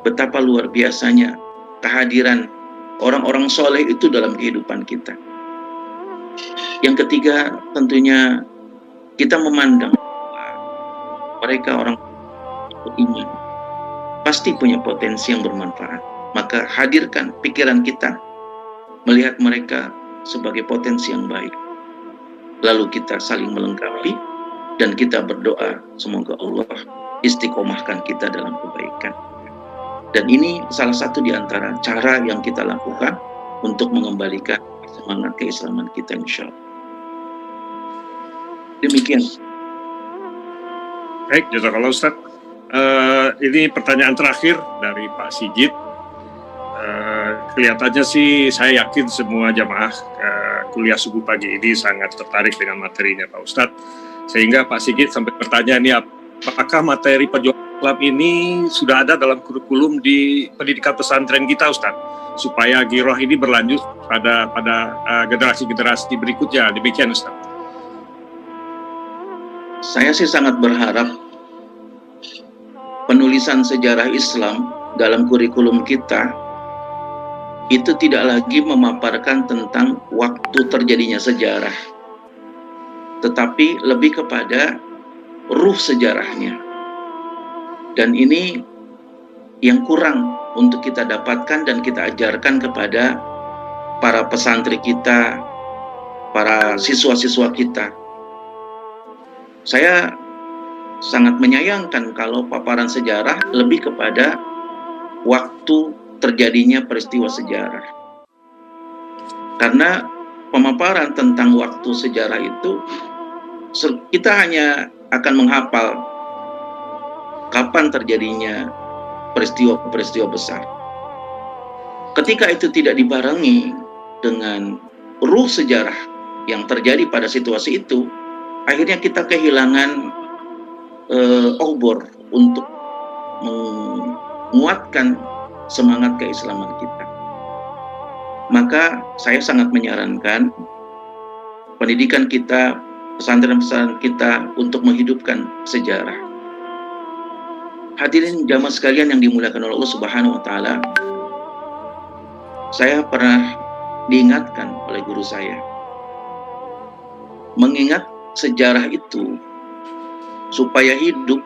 betapa luar biasanya kehadiran orang-orang soleh itu dalam kehidupan kita. Yang ketiga, tentunya kita memandang mereka orang beriman pasti punya potensi yang bermanfaat. Maka hadirkan pikiran kita melihat mereka sebagai potensi yang baik. Lalu kita saling melengkapi dan kita berdoa semoga Allah istiqomahkan kita dalam kebaikan. Dan ini salah satu di antara cara yang kita lakukan untuk mengembalikan semangat keislaman kita, insya Allah. Demikian. Baik, jazakallah Ustaz. Ini pertanyaan terakhir dari Pak Sigit. Kelihatannya sih saya yakin semua jamaah kuliah subuh pagi ini sangat tertarik dengan materinya Pak Ustadz, sehingga Pak Sigit sampai bertanya nih, apakah materi perjuangan Islam ini sudah ada dalam kurikulum di pendidikan pesantren kita Ustadz, supaya giroh ini berlanjut pada generasi-generasi berikutnya. Demikian Ustadz. Saya sih sangat berharap penulisan sejarah Islam dalam kurikulum kita itu tidak lagi memaparkan tentang waktu terjadinya sejarah, tetapi lebih kepada ruh sejarahnya. Dan ini yang kurang untuk kita dapatkan dan kita ajarkan kepada para pesantri kita, para siswa-siswa kita. Saya sangat menyayangkan kalau paparan sejarah lebih kepada waktu terjadinya peristiwa sejarah. Karena pemaparan tentang waktu sejarah itu kita hanya akan menghafal kapan terjadinya peristiwa-peristiwa besar. Ketika itu tidak dibarengi dengan ruh sejarah yang terjadi pada situasi itu, akhirnya kita kehilangan obor untuk menguatkan semangat keislaman kita. Maka saya sangat menyarankan pendidikan kita, pesantren-pesantren kita untuk menghidupkan sejarah. Hadirin jamaah sekalian yang dimuliakan oleh Allah Subhanahu wa taala, saya pernah diingatkan oleh guru saya, mengingat sejarah itu supaya hidup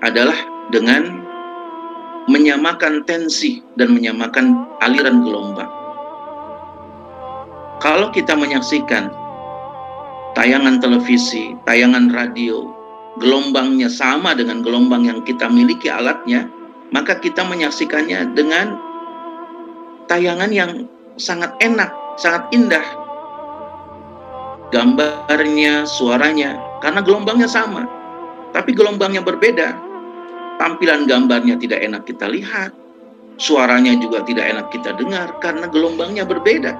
adalah dengan menyamakan tensi dan menyamakan aliran gelombang. Kalau kita menyaksikan tayangan televisi, tayangan radio, gelombangnya sama dengan gelombang yang kita miliki alatnya, maka kita menyaksikannya dengan tayangan yang sangat enak, sangat indah. Gambarnya, suaranya, karena gelombangnya sama. Tapi gelombangnya berbeda. Tampilan gambarnya tidak enak kita lihat, suaranya juga tidak enak kita dengar, karena gelombangnya berbeda.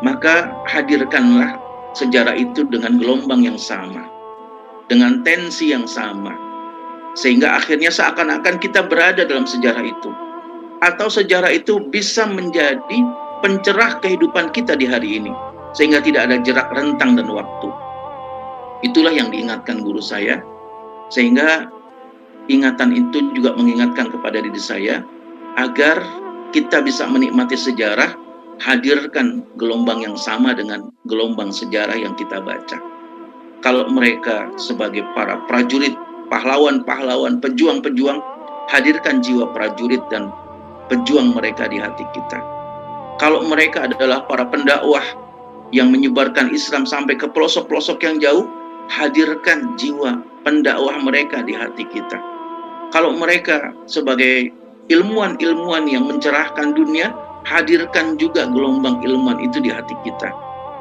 Maka hadirkanlah sejarah itu dengan gelombang yang sama, dengan tensi yang sama, sehingga akhirnya seakan-akan kita berada dalam sejarah itu, atau sejarah itu bisa menjadi pencerah kehidupan kita di hari ini, sehingga tidak ada jerak rentang dan waktu. Itulah yang diingatkan guru saya, sehingga ingatan itu juga mengingatkan kepada diri saya agar kita bisa menikmati sejarah. Hadirkan gelombang yang sama dengan gelombang sejarah yang kita baca. Kalau mereka sebagai para prajurit, pahlawan-pahlawan, pejuang-pejuang, hadirkan jiwa prajurit dan pejuang mereka di hati kita. Kalau mereka adalah para pendakwah yang menyebarkan Islam sampai ke pelosok-pelosok yang jauh, hadirkan jiwa pendakwah mereka di hati kita. Kalau mereka sebagai ilmuwan-ilmuwan yang mencerahkan dunia, hadirkan juga gelombang ilmuwan itu di hati kita,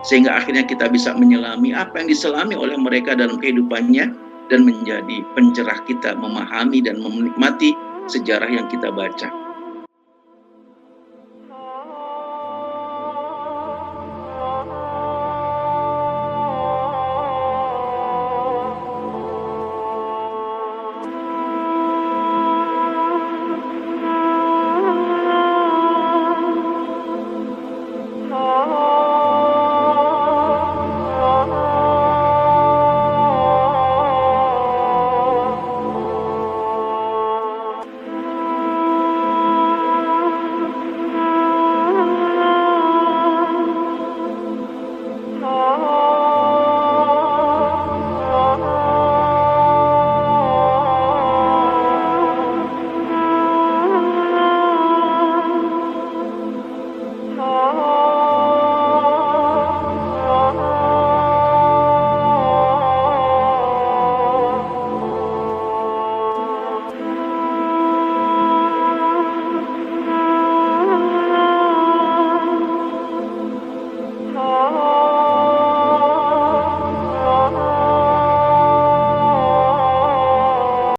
sehingga akhirnya kita bisa menyelami apa yang diselami oleh mereka dalam kehidupannya dan menjadi pencerah kita memahami dan menikmati sejarah yang kita baca.